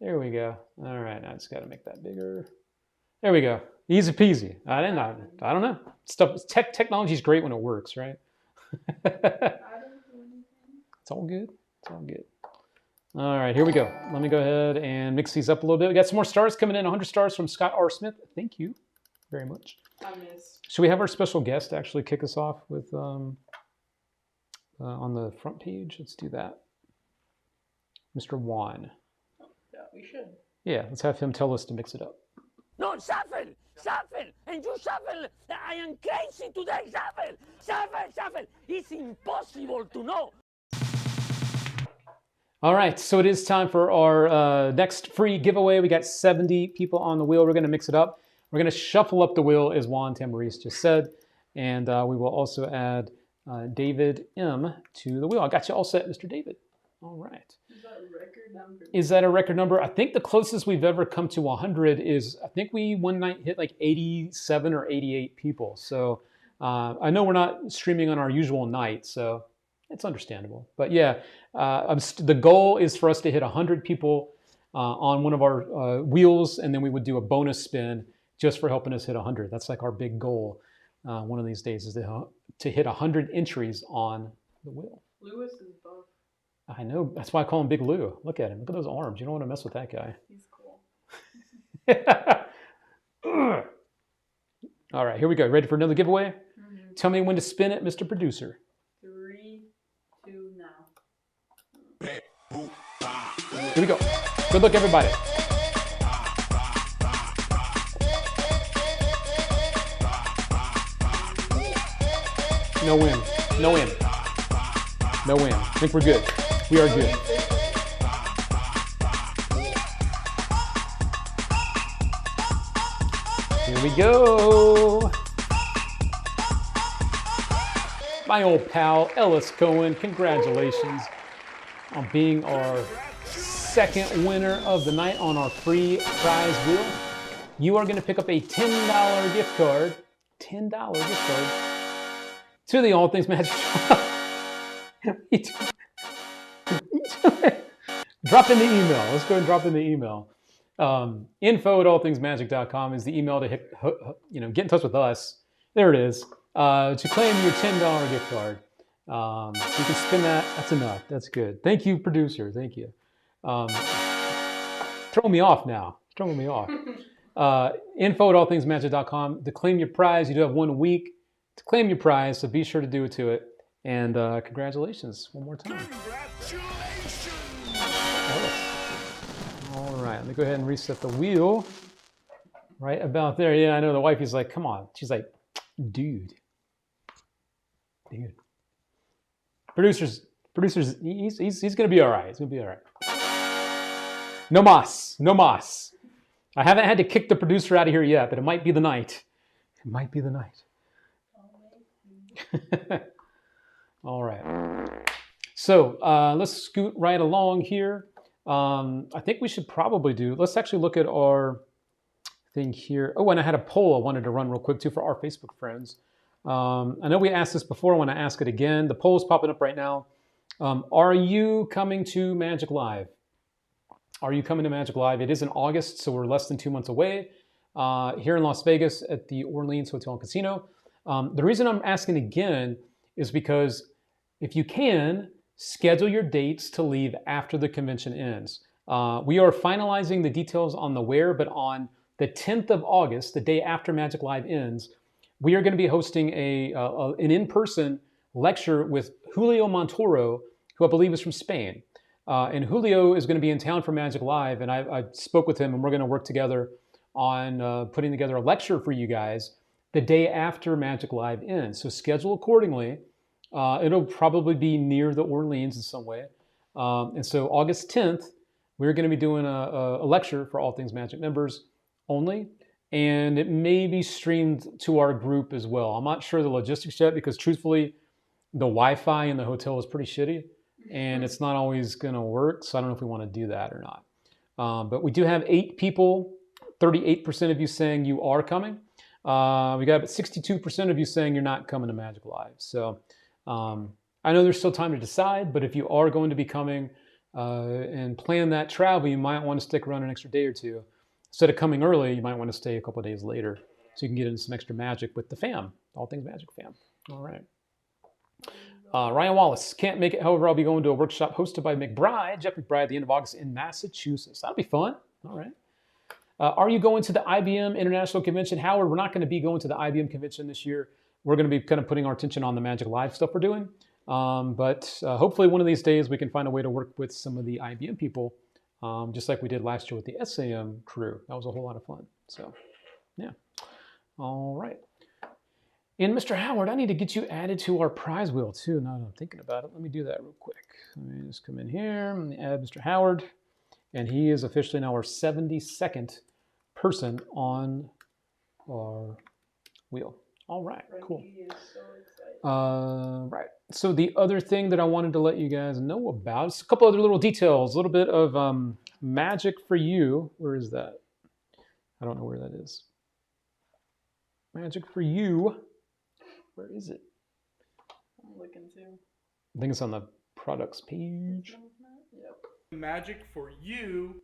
Speaker 1: There we go. All right. Now I just got to make that bigger. There we go. Easy peasy. I don't know. Technology is great when it works, right? It's all good. It's all good. All right, here we go. Let me go ahead and mix these up a little bit. We got some more stars coming in. 100 stars from Scott R. Smith. Thank you very much.
Speaker 2: I missed.
Speaker 1: Should we have our special guest actually kick us off with on the front page? Let's do that. Mr. Juan.
Speaker 2: Yeah, we should.
Speaker 1: Yeah, let's have him tell us to mix it up.
Speaker 11: No, shuffle, and you shuffle. I am crazy today, shuffle. It's impossible to know.
Speaker 1: All right, so it is time for our next free giveaway. We got 70 people on the wheel. We're going to mix it up. We're going to shuffle up the wheel, as Juan Tamariz just said, and we will also add David M. to the wheel. I got you all set, Mr. David. All right.
Speaker 2: Is that a record number?
Speaker 1: Is that a record number? I think the closest we've ever come to 100 is, I think we one night hit like 87 or 88 people. So I know we're not streaming on our usual night, so it's understandable. But yeah, the goal is for us to hit 100 people on one of our wheels, and then we would do a bonus spin just for helping us hit 100. That's like our big goal one of these days, is to hit 100 entries on the wheel.
Speaker 2: Lewis is buff.
Speaker 1: I know. That's why I call him Big Lou. Look at him. Look at those arms. You don't want to mess with that guy.
Speaker 2: He's cool.
Speaker 1: All right, here we go. Ready for another giveaway?
Speaker 2: Mm-hmm.
Speaker 1: tell me when to spin it, Mr. Producer.
Speaker 2: 3, 2, now.
Speaker 1: Here we go. Good luck, everybody. No win. No win. No win. I think we're good. We are good. Here we go. My old pal, Ellis Cohen, congratulations on being our second winner of the night on our free prize wheel. You are going to pick up a $10 gift card. $10 gift card to the All Things Magic Shop. Drop in the email. Let's go and drop in the email. info@allthingsmagic.com is the email to hit, get in touch with us. There it is. To claim your $10 gift card. So you can spin that. That's enough. That's good. Thank you, producer. Thank you. Throwing me off now. Throwing me off. Info@allthingsmagic.com. To claim your prize, you do have 1 week to claim your prize, so be sure to do it to it. And congratulations one more time. All right, let me go ahead and reset the wheel. Right about there. Yeah, I know the wifey's like, come on. She's like, dude. Producers, he's gonna be all right. He's gonna be all right. No mas. I haven't had to kick the producer out of here yet, but it might be the night. It might be the night. All right. So let's scoot right along here. I think we should probably let's actually look at our thing here. Oh, and I had a poll I wanted to run real quick too for our Facebook friends. I know we asked this before. I want to ask it again. The poll is popping up right now. Are you coming to Magic Live? Are you coming to Magic Live? It is in August, so we're less than 2 months away here in Las Vegas at the Orleans Hotel and Casino. The reason I'm asking again is because if you can, schedule your dates to leave after the convention ends. We are finalizing the details on the where, but on the 10th of August, the day after Magic Live ends, we are going to be hosting an in-person lecture with Julio Montoro, who I believe is from Spain. And Julio is going to be in town for Magic Live, and I spoke with him, and we're going to work together on putting together a lecture for you guys the day after Magic Live ends. So schedule accordingly. It'll probably be near the Orleans in some way. And so August 10th, we're going to be doing a lecture for All Things Magic members only. And it may be streamed to our group as well. I'm not sure the logistics yet because truthfully, the Wi-Fi in the hotel is pretty shitty and it's not always going to work. So I don't know if we want to do that or not. But we do have 8 people, 38% of you saying you are coming. We got about 62% of you saying you're not coming to Magic Live. So I know there's still time to decide, but if you are going to be coming and plan that travel, you might want to stick around an extra day or two. Instead of coming early, you might want to stay a couple of days later so you can get into some extra magic with the fam, All Things Magic fam. All right. Ryan Wallace, can't make it. However, I'll be going to a workshop hosted by McBride, Jeff McBride, at the end of August in Massachusetts. That'll be fun. All right. Are you going to the IBM International Convention? Howard, we're not going to be going to the IBM convention this year. We're going to be kind of putting our attention on the Magic Live stuff we're doing. But hopefully one of these days we can find a way to work with some of the IBM people, just like we did last year with the SAM crew. That was a whole lot of fun. So, yeah. All right. And Mr. Howard, I need to get you added to our prize wheel too. Now that I'm thinking about it, let me do that real quick. Let me just come in here and add Mr. Howard. And he is officially now our 72nd person on our wheel. All right, cool. Right. So the other thing that I wanted to let you guys know about is a couple other little details, a little bit of magic for you. Where is that? I don't know where that is. Magic for you. Where is it?
Speaker 2: I'm looking too.
Speaker 1: I think it's on the products page.
Speaker 2: Yep.
Speaker 12: Magic for you.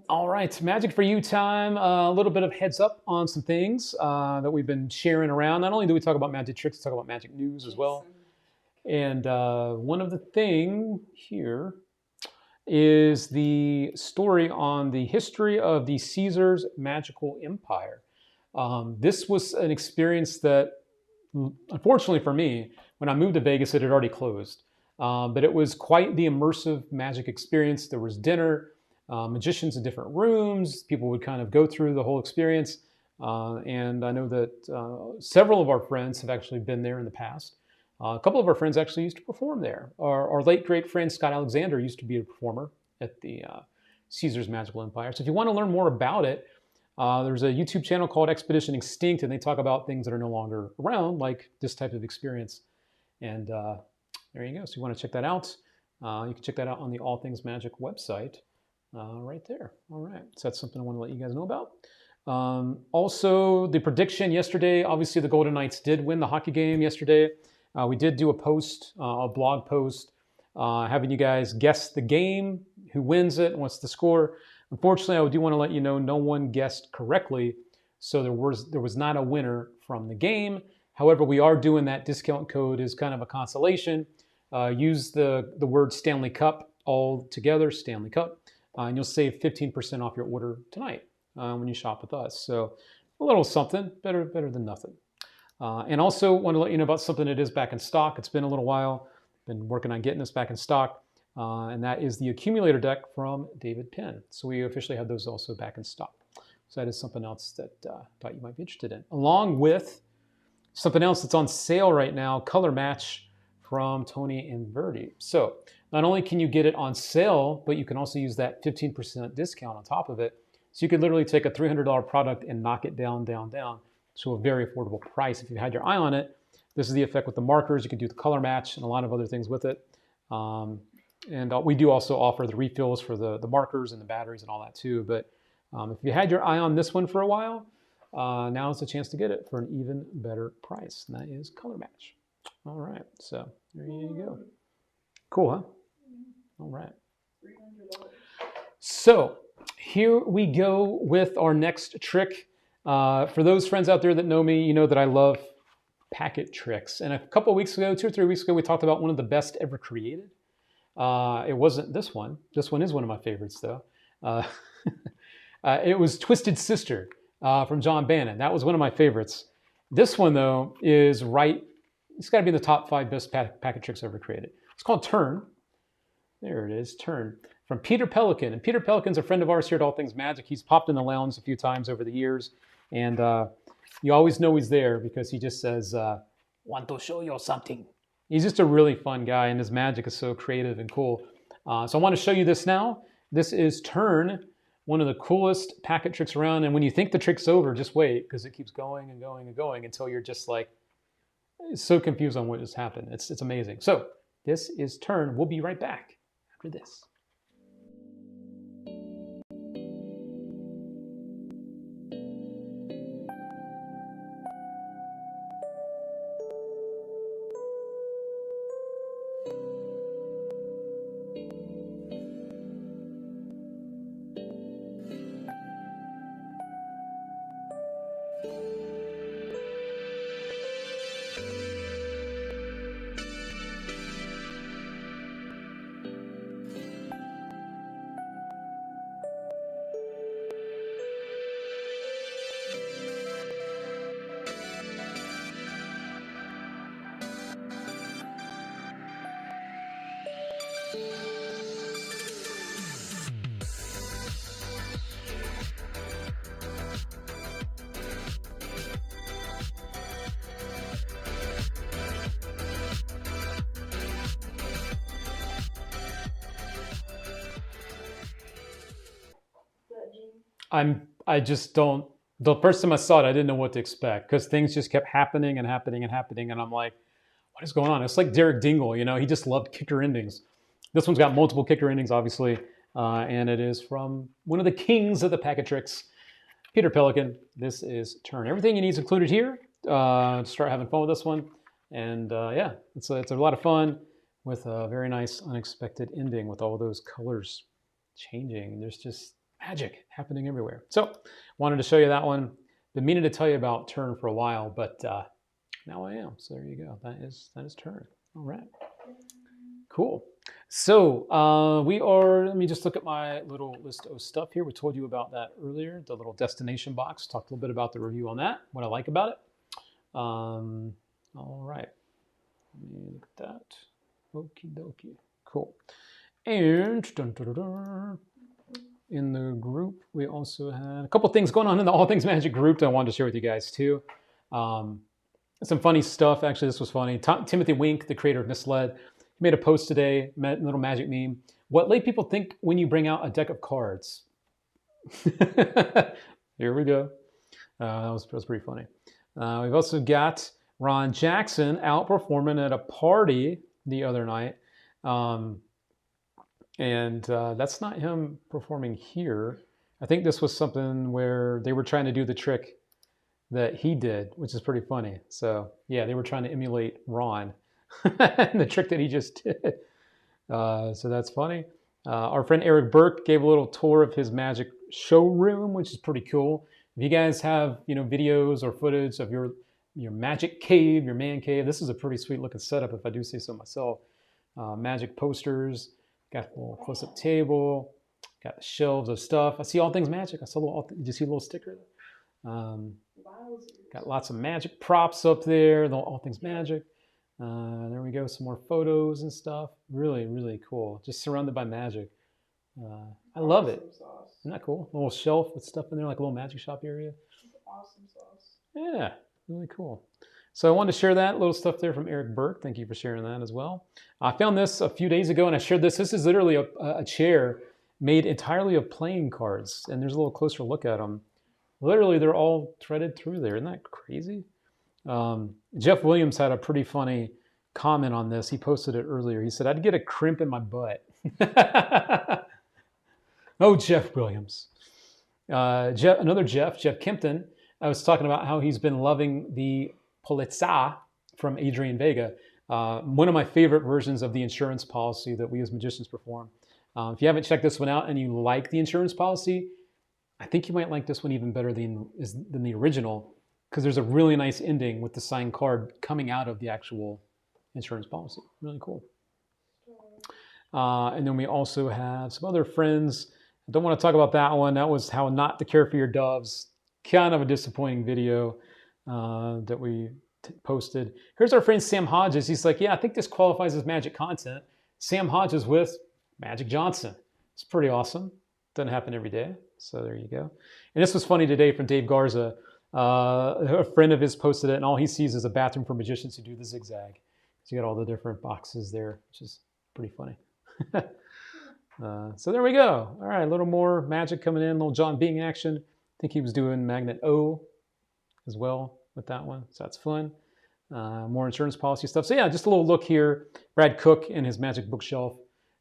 Speaker 1: All right, magic for you time. A little bit of heads up on some things that we've been sharing around. Not only do we talk about magic tricks, we talk about magic news as well. And one of the thing here is the story on the history of the Caesar's magical empire. This was an experience that, unfortunately for me, when I moved to Vegas, it had already closed. But it was quite the immersive magic experience. There was dinner, magicians in different rooms. People would kind of go through the whole experience. And I know that several of our friends have actually been there in the past. A couple of our friends actually used to perform there. Our late great friend Scott Alexander used to be a performer at the Caesar's Magical Empire. So if you want to learn more about it, there's a YouTube channel called Expedition Extinct, and they talk about things that are no longer around, like this type of experience. And there you go. So you want to check that out. You can check that out on the All Things Magic website right there. All right. So that's something I want to let you guys know about. Also, the prediction yesterday, obviously the Golden Knights did win the hockey game yesterday. We did do a post, a blog post, having you guys guess the game, who wins it, and what's the score. Unfortunately, I do want to let you know no one guessed correctly, so there was not a winner from the game. However, we are doing that discount code as kind of a consolation. Use the word Stanley Cup all together, Stanley Cup, and you'll save 15% off your order tonight when you shop with us. So a little something, better than nothing. And also want to let you know about something that is back in stock. It's been a little while. Been working on getting this back in stock. And that is the accumulator deck from David Penn. So we officially have those also back in stock. So that is something else that I thought you might be interested in. Along with something else that's on sale right now, Color Match from Tony and Verdi. So not only can you get it on sale, but you can also use that 15% discount on top of it. So you could literally take a $300 product and knock it down to a very affordable price. If you had your eye on it, this is the effect with the markers. You can do the color match and a lot of other things with it. And we do also offer the refills for the markers and the batteries and all that too. But if you had your eye on this one for a while, now is the chance to get it for an even better price. And that is Color Match. All right, so there you go. Cool, huh? All right. So here we go with our next trick. For those friends out there that know me, you know that I love packet tricks. And a couple of weeks ago, 2 or 3 weeks ago, we talked about one of the best ever created. It wasn't this one. This one is one of my favorites, though. It was Twisted Sister from John Bannon. That was one of my favorites. This one, though, is it's got to be in the top 5 best packet tricks ever created. It's called Turn. There it is, Turn, from Peter Pelican. And Peter Pelican's a friend of ours here at All Things Magic. He's popped in the lounge a few times over the years. And you always know he's there because he just says, want to show you something. He's just a really fun guy, and his magic is so creative and cool. So I want to show you this now. This is Turn, one of the coolest packet tricks around. And when you think the trick's over, just wait, because it keeps going and going and going until you're just like so confused on what just happened. It's amazing. So this is Turn. We'll be right back after this. I just don't, the first time I saw it, I didn't know what to expect because things just kept happening and happening and happening. And I'm like, what is going on? It's like Derek Dingle, you know, he just loved kicker endings. This one's got multiple kicker endings, obviously. And it is from one of the kings of the packet tricks, Peter Pelican. This is Turn. Everything you need is included here to start having fun with this one. And yeah, it's a lot of fun with a very nice unexpected ending with all those colors changing. There's just magic happening everywhere. So wanted to show you that one. Been meaning to tell you about Turn for a while, but now I am. So there you go. That is Turn. All right. Cool. So we are, let me just look at my little list of stuff here. We told you about that earlier, the little destination box. Talked a little bit about the review on that, what I like about it. All right. Let me look at that. Okie dokie. Cool. And in the group, we also had a couple things going on in the All Things Magic group that I wanted to share with you guys too. Some funny stuff. Actually, this was funny. Timothy Wink, the creator of Misled, he made a post today, little magic meme. What lay people think when you bring out a deck of cards? Here we go. That was pretty funny. We've also got Ron Jackson out performing at a party the other night. That's not him performing here. I think this was something where they were trying to do the trick that he did, which is pretty funny. So yeah, they were trying to emulate Ron and the trick that he just did. So that's funny. Our friend Eric Burke gave a little tour of his magic showroom, which is pretty cool. If you guys have, videos or footage of your magic cave, your man cave, this is a pretty sweet looking setup, if I do say so myself. Magic posters, got a little close-up table, got the shelves of stuff. I see All Things Magic. I saw did you see a little sticker? Got lots of magic props up there, All Things Magic. There we go, some more photos and stuff. Really, really cool. Just surrounded by magic. I love it. Isn't that cool? A little shelf with stuff in there, like a little magic shop area.
Speaker 2: Awesome sauce.
Speaker 1: Yeah, really cool. So I wanted to share that little stuff there from Eric Burke. Thank you for sharing that as well. I found this a few days ago and I shared this. This is literally a chair made entirely of playing cards. And there's a little closer look at them. Literally, they're all threaded through there. Isn't that crazy? Jeff Williams had a pretty funny comment on this. He posted it earlier. He said, I'd get a crimp in my butt. Oh, Jeff Williams. Another Jeff Kempton, I was talking about how he's been loving the Polizza from Adrian Vega. One of my favorite versions of the insurance policy that we as magicians perform. If you haven't checked this one out and you like the insurance policy, I think you might like this one even better than the original, because there's a really nice ending with the signed card coming out of the actual insurance policy. Really cool. And then we also have some other friends. I don't want to talk about that one. That was How Not to Care for Your Doves. Kind of a disappointing video that we posted. Here's our friend Sam Hodges. He's like, yeah, I think this qualifies as magic content. Sam Hodges with Magic Johnson. It's pretty awesome. Doesn't happen every day. So there you go. And this was funny today from Dave Garza. A friend of his posted it, and all he sees is a bathroom for magicians who do the zigzag. So you got all the different boxes there, which is pretty funny. So there we go. All right, a little more magic coming in, a little John Bing action. I think he was doing Magnet O as well with that one, so that's fun. More insurance policy stuff. So yeah, just a little look here. Brad Cook and his magic bookshelf.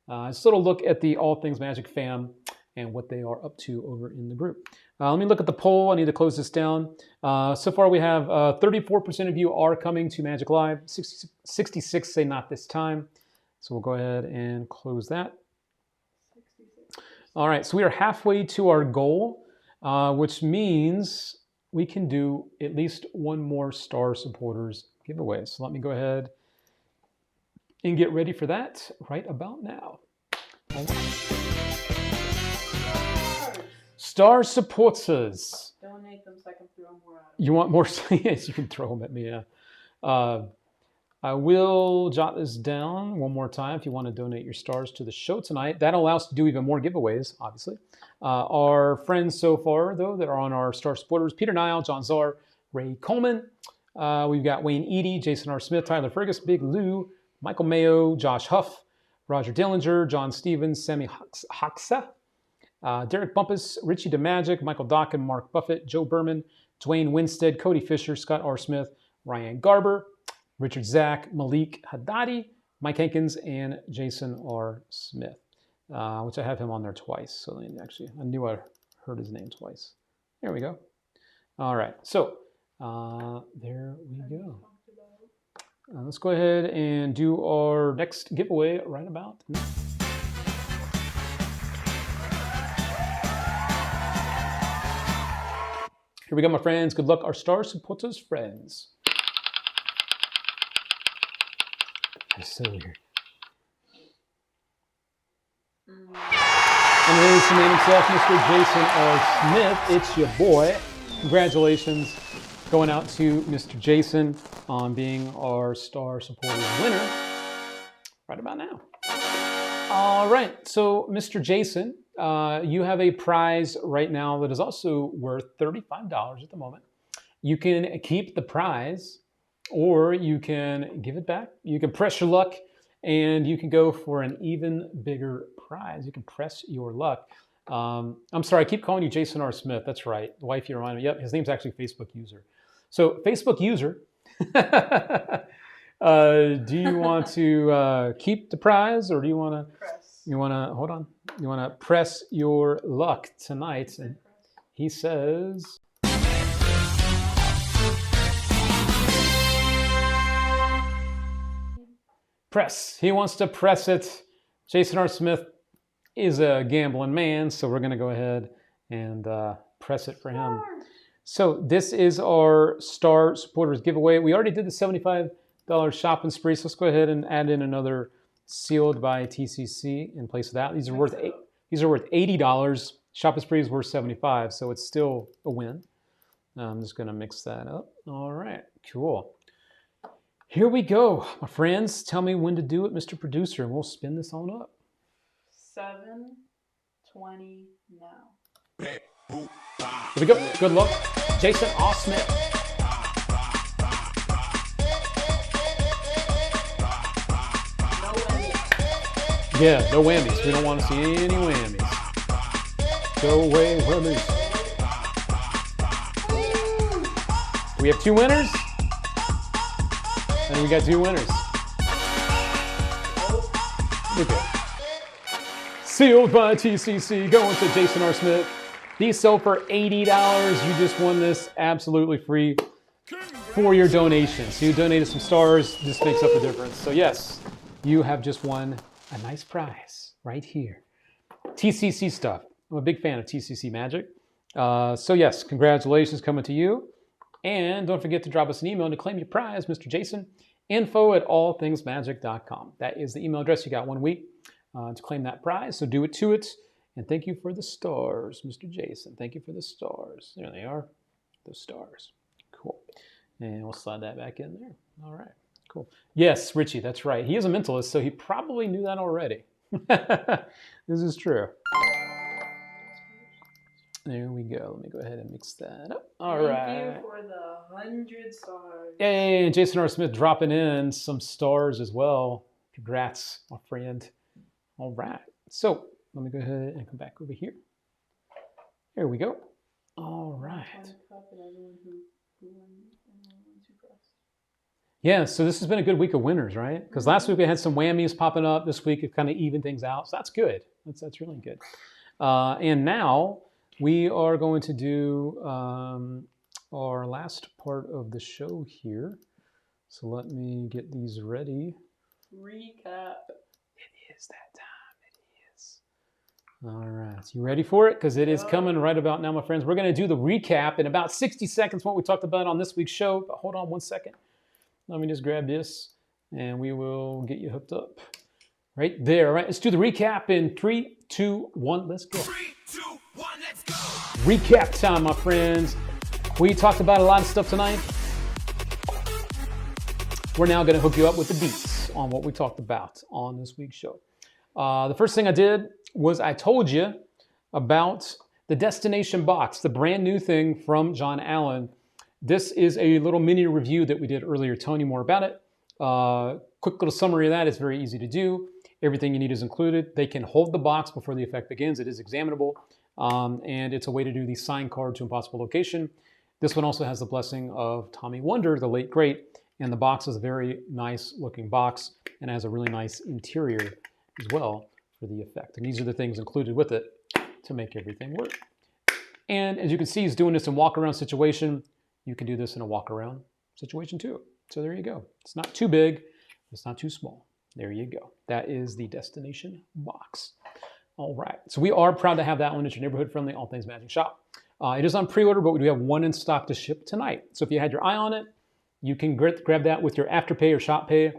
Speaker 1: Just a little look at the All Things Magic fam and what they are up to over in the group. Let me look at the poll. I need to close this down. So far we have 34% of you are coming to Magic Live. 66 say not this time. So we'll go ahead and close that. 66. All right, so we are halfway to our goal, which means we can do at least one more Star Supporters giveaway. So let me go ahead and get ready for that right about now. Star Supporters.
Speaker 2: Donate them so I can throw more at them.
Speaker 1: You want more? Yes, you can throw them at me, yeah. I will jot this down one more time if you want to donate your stars to the show tonight. That'll allow us to do even more giveaways, obviously. Our friends so far, though, that are on our Star Supporters, Peter Nile, John Czar, Ray Coleman. We've got Wayne Eady, Jason R. Smith, Tyler Fergus, Big Lou, Michael Mayo, Josh Huff, Roger Dillinger, John Stevens, Sammy Hoxa, Derek Bumpus, Richie DeMagic, Michael Docken, Mark Buffett, Joe Berman, Dwayne Winstead, Cody Fisher, Scott R. Smith, Ryan Garber, Richard Zach, Malik Haddadi, Mike Hankins, and Jason R. Smith, which I have him on there twice. So actually, I knew I heard his name twice. There we go. All right, so there we go. Let's go ahead and do our next giveaway right about now. Here we go, my friends. Good luck, our Star Supporters friends. That's so weird. And it is the man himself, Mr. Jason R. Smith. It's your boy. Congratulations going out to Mr. Jason on being our Star Supporters winner right about now. All right, so Mr. Jason, you have a prize right now that is also worth $35 at the moment. You can keep the prize, or you can give it back. You can press your luck, and you can go for an even bigger prize. You can press your luck. I'm sorry, I keep calling you Jason R. Smith. That's right. The wife, you remind me. Yep, his name's actually Facebook user. So Facebook user, do you want to keep the prize, or do you want to? You want to hold on. You want to press your luck tonight, and he says. Press. He wants to press it. Jason R. Smith is a gambling man, so we're going to go ahead and press it for him. So this is our Star Supporters giveaway. We already did the $75 shopping spree, so let's go ahead and add in another sealed by TCC in place of that. These are worth $80. Shopping spree is worth $75, so it's still a win. I'm just going to mix that up. All right, cool. Here we go, my friends. Tell me when to do it, Mr. Producer, and we'll spin this on up.
Speaker 2: 7:20 now.
Speaker 1: Here we go. Good luck. Jason R. Smith. Yeah, no whammies. We don't want to see any whammies. Go away, whammies. We have two winners. And we got two winners. Okay. Sealed by TCC, going to Jason R. Smith. These sell for $80. You just won this absolutely free for your donation. So you donated some stars. This makes up the difference. So yes, you have just won a nice prize right here. TCC stuff. I'm a big fan of TCC Magic. So yes, congratulations coming to you. And don't forget to drop us an email to claim your prize, Mr. Jason. info@allthingsmagic.com. That is the email address. You got 1 week to claim that prize, so do it to it. And thank you for the stars, Mr. Jason. Thank you for the stars. There they are, those stars. Cool. And we'll slide that back in there. All right, cool. Yes, Richie, that's right. He is a mentalist, so he probably knew that already. This is true. There we go. Let me go ahead and mix that up. All right.
Speaker 2: Thank you for the 100 stars.
Speaker 1: Yay, and Jason R. Smith dropping in some stars as well. Congrats, my friend. All right. So let me go ahead and come back over here. Here we go. All right. Yeah, so this has been a good week of winners, right? Because last week we had some whammies popping up. This week it kind of evened things out. So that's good. That's really good. And now we are going to do our last part of the show here. So let me get these ready.
Speaker 2: Recap.
Speaker 1: It is that time. It is. All right. You ready for it? Because it is coming right about now, my friends. We're going to do the recap in about 60 seconds, what we talked about on this week's show. But hold on 1 second. Let me just grab this, and we will get you hooked up. Right there. All right. Let's do the recap in 3, 2, 1. Let's go.
Speaker 10: 3, 2, 1, let's go.
Speaker 1: Recap time, my friends. We talked about a lot of stuff tonight. We're now going to hook you up with the beats on what we talked about on this week's show. The first thing I did was I told you about the Destination Box, the brand new thing from John Allen. This is a little mini review that we did earlier, telling you more about it. Quick little summary of that. It's very easy to do. Everything you need is included. They can hold the box before the effect begins. It is examinable. And it's a way to do the sign card to impossible location. This one also has the blessing of Tommy Wonder, the late great. And the box is a very nice looking box and has a really nice interior as well for the effect. And these are the things included with it to make everything work. And as you can see, he's doing this in walk-around situation. You can do this in a walk-around situation too. So there you go. It's not too big. It's not too small. There you go. That is the Destination Box. All right. So we are proud to have that one at your neighborhood-friendly All Things Magic shop. It is on pre-order, but we do have one in stock to ship tonight. So if you had your eye on it, you can grab that with your Afterpay or ShopPay.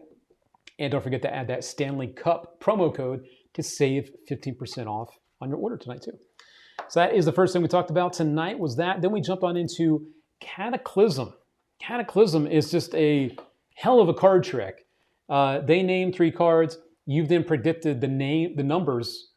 Speaker 1: And don't forget to add that Stanley Cup promo code to save 15% off on your order tonight too. So that is the first thing we talked about tonight was that. Then we jumped on into Cataclysm. Cataclysm is just a hell of a card trick. They name 3 cards. You've then predicted the numbers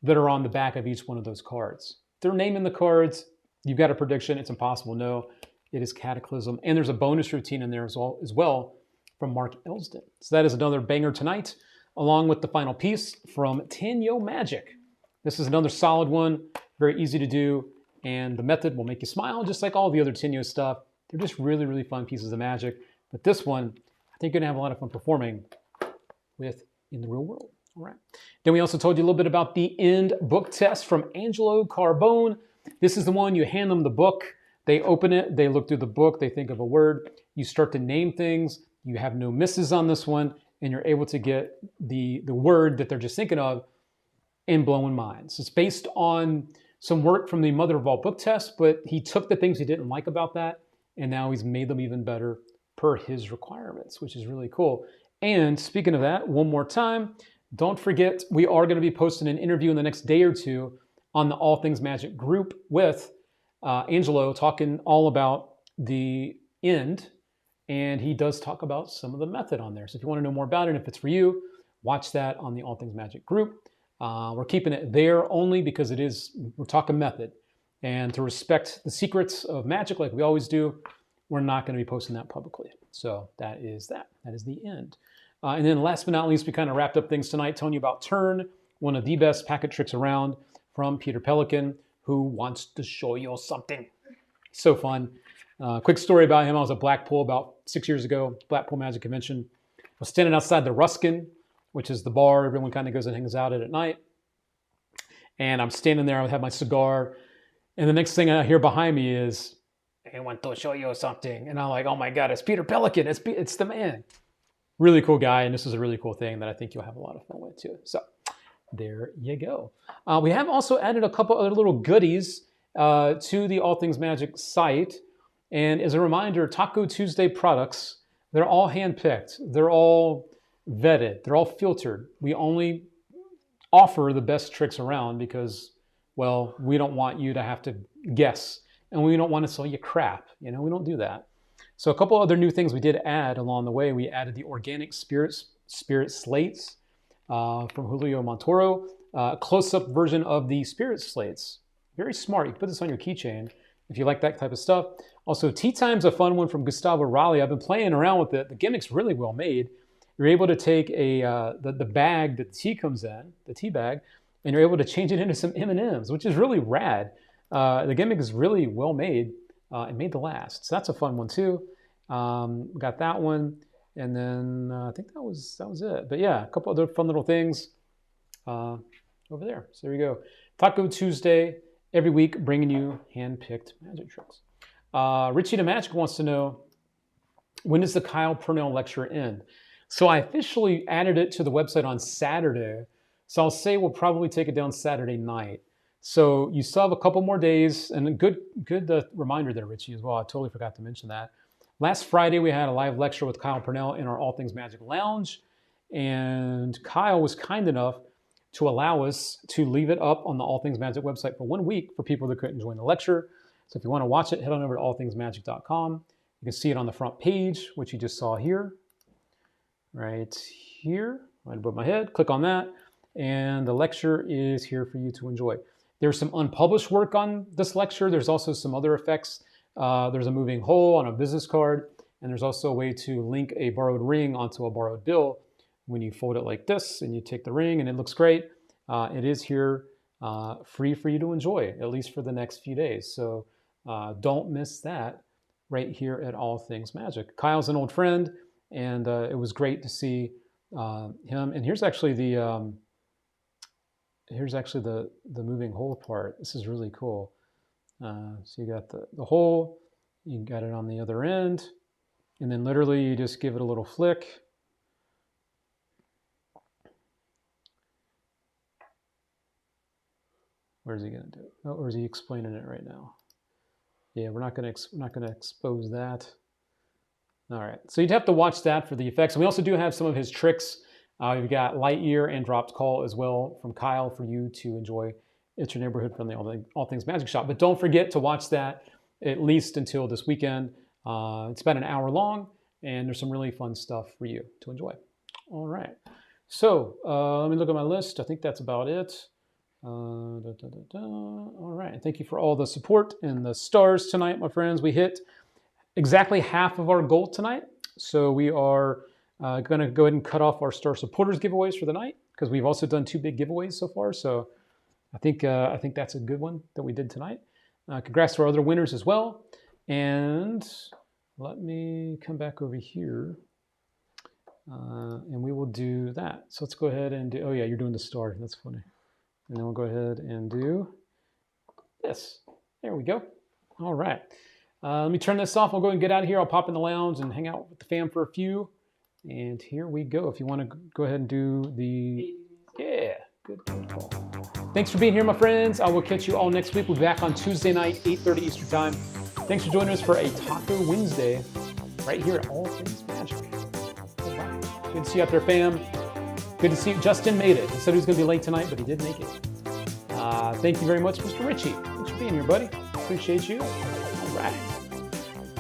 Speaker 1: that are on the back of each one of those cards. They're naming the cards. You've got a prediction. It's impossible. No, it is Cataclysm. And there's a bonus routine in there as well from Mark Elston. So that is another banger tonight, along with the final piece from Tenyo Magic. This is another solid one, very easy to do, and the method will make you smile, just like all the other Tenyo stuff. They're just really, really fun pieces of magic. But this one, I think you're gonna have a lot of fun performing with in the real world. All right. Then we also told you a little bit about the End book test from Angelo Carbone. This is the one you hand them the book. They open it, they look through the book, they think of a word. You start to name things. You have no misses on this one, and you're able to get the word that they're just thinking of in blowing minds. It's based on some work from the Mother of All book test, but he took the things he didn't like about that, and now he's made them even better per his requirements, which is really cool. And speaking of that, one more time, don't forget, we are going to be posting an interview in the next day or two on the All Things Magic group with Angelo, talking all about the End, and he does talk about some of the method on there. So if you want to know more about it, and if it's for you, watch that on the All Things Magic group. We're keeping it there only because we're talking method. And to respect the secrets of magic like we always do, we're not going to be posting that publicly. So that is that. That is the End. And then last but not least, we kind of wrapped up things tonight telling you about Turn, one of the best packet tricks around from Peter Pelican, who wants to show you something. So fun. Quick story about him. I was at Blackpool about 6 years ago, Blackpool Magic Convention. I was standing outside the Ruskin, which is the bar everyone kind of goes and hangs out at night. And I'm standing there, I have my cigar, and the next thing I hear behind me is, I want to show you something. And I'm like, oh my God, it's Peter Pelican, it's the man. Really cool guy, and this is a really cool thing that I think you'll have a lot of fun with too. So there you go. We have also added a couple other little goodies to the All Things Magic site. And as a reminder, Taco Tuesday products, they're all handpicked. They're all vetted. They're all filtered. We only offer the best tricks around because, well, we don't want you to have to guess. And we don't want to sell you crap. We don't do that. So a couple other new things we did add along the way. We added the organic spirit slates from Julio Montoro. A close-up version of the spirit slates. Very smart. You can put this on your keychain if you like that type of stuff. Also, Tea Time's a fun one from Gustavo Raleigh. I've been playing around with it. The gimmick's really well made. You're able to take the bag that the tea comes in, the tea bag, and you're able to change it into some M&Ms, which is really rad. The gimmick is really well made and made to last. So that's a fun one too. Got that one. And then I think that was it. But yeah, a couple other fun little things over there. So there you go. Taco Tuesday, every week bringing you hand-picked magic tricks. Richie the Magic wants to know, when does the Kyle Purnell lecture end? So I officially added it to the website on Saturday. So I'll say we'll probably take it down Saturday night. So you still have a couple more days, and a good reminder there, Richie, as well. I totally forgot to mention that. Last Friday, we had a live lecture with Kyle Purnell in our All Things Magic Lounge, and Kyle was kind enough to allow us to leave it up on the All Things Magic website for 1 week for people that couldn't join the lecture. So if you want to watch it, head on over to allthingsmagic.com. You can see it on the front page, which you just saw here. Right here, right above my head. Click on that, and the lecture is here for you to enjoy. There's some unpublished work on this lecture. There's also some other effects. There's a moving hole on a business card, and there's also a way to link a borrowed ring onto a borrowed bill. When you fold it like this, and you take the ring, and it looks great, it is here free for you to enjoy, at least for the next few days. So don't miss that right here at All Things Magic. Kyle's an old friend, and it was great to see him. And here's actually the moving hole part. This is really cool. So you got the hole, you got it on the other end, and then literally you just give it a little flick. Where's he gonna do? Oh, or is he explaining it right now? Yeah, we're not gonna expose that. All right, so you'd have to watch that for the effects. And we also do have some of his tricks You've got Lightyear and Dropped Call as well from Kyle for you to enjoy. It's Your Neighborhood Friendly All Things Magic Shop. But don't forget to watch that at least until this weekend. It's about an hour long, and there's some really fun stuff for you to enjoy. All right. So let me look at my list. I think that's about it. All right. Thank you for all the support and the stars tonight, my friends. We hit exactly half of our goal tonight. So we are going to go ahead and cut off our Star Supporters giveaways for the night, because we've also done 2 big giveaways so far. So I think that's a good one that we did tonight. Congrats to our other winners as well. And let me come back over here, and we will do that. So let's go ahead and do, oh yeah, you're doing the star. That's funny. And then we'll go ahead and do this. There we go. All right. Let me turn this off. I'll go and get out of here. I'll pop in the lounge and hang out with the fam for a few. And here we go. If you want to go ahead and do the, yeah, good call. Thanks for being here, my friends. I will catch you all next week. We'll be back on Tuesday night, 8:30 Eastern Time. Thanks for joining us for a Taco Wednesday right here at All Things Magic. All right. Good to see you out there, fam. Good to see you. Justin made it. He said he was going to be late tonight, but he did make it. Thank you very much, Mr. Richie. Thanks for being here, buddy. Appreciate you. All right.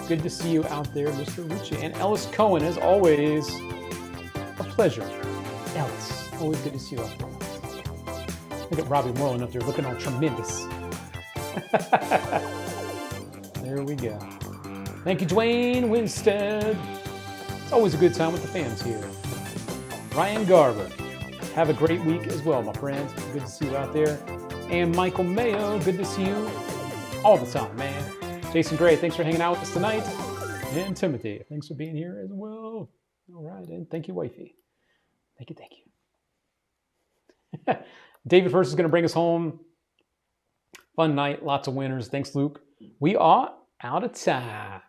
Speaker 1: Good to see you out there, Mr. Richie. And Ellis Cohen, as always, a pleasure. Ellis, always good to see you out there. Look at Robbie Moreland up there looking all tremendous. There we go. Thank you, Dwayne Winstead. It's always a good time with the fans here. Ryan Garber, have a great week as well, my friends. Good to see you out there. And Michael Mayo, good to see you all the time, man. Jason Gray, thanks for hanging out with us tonight. And Timothy, thanks for being here as well. All right, and thank you, wifey. Thank you. David First is going to bring us home. Fun night, lots of winners. Thanks, Luke. We are out of time.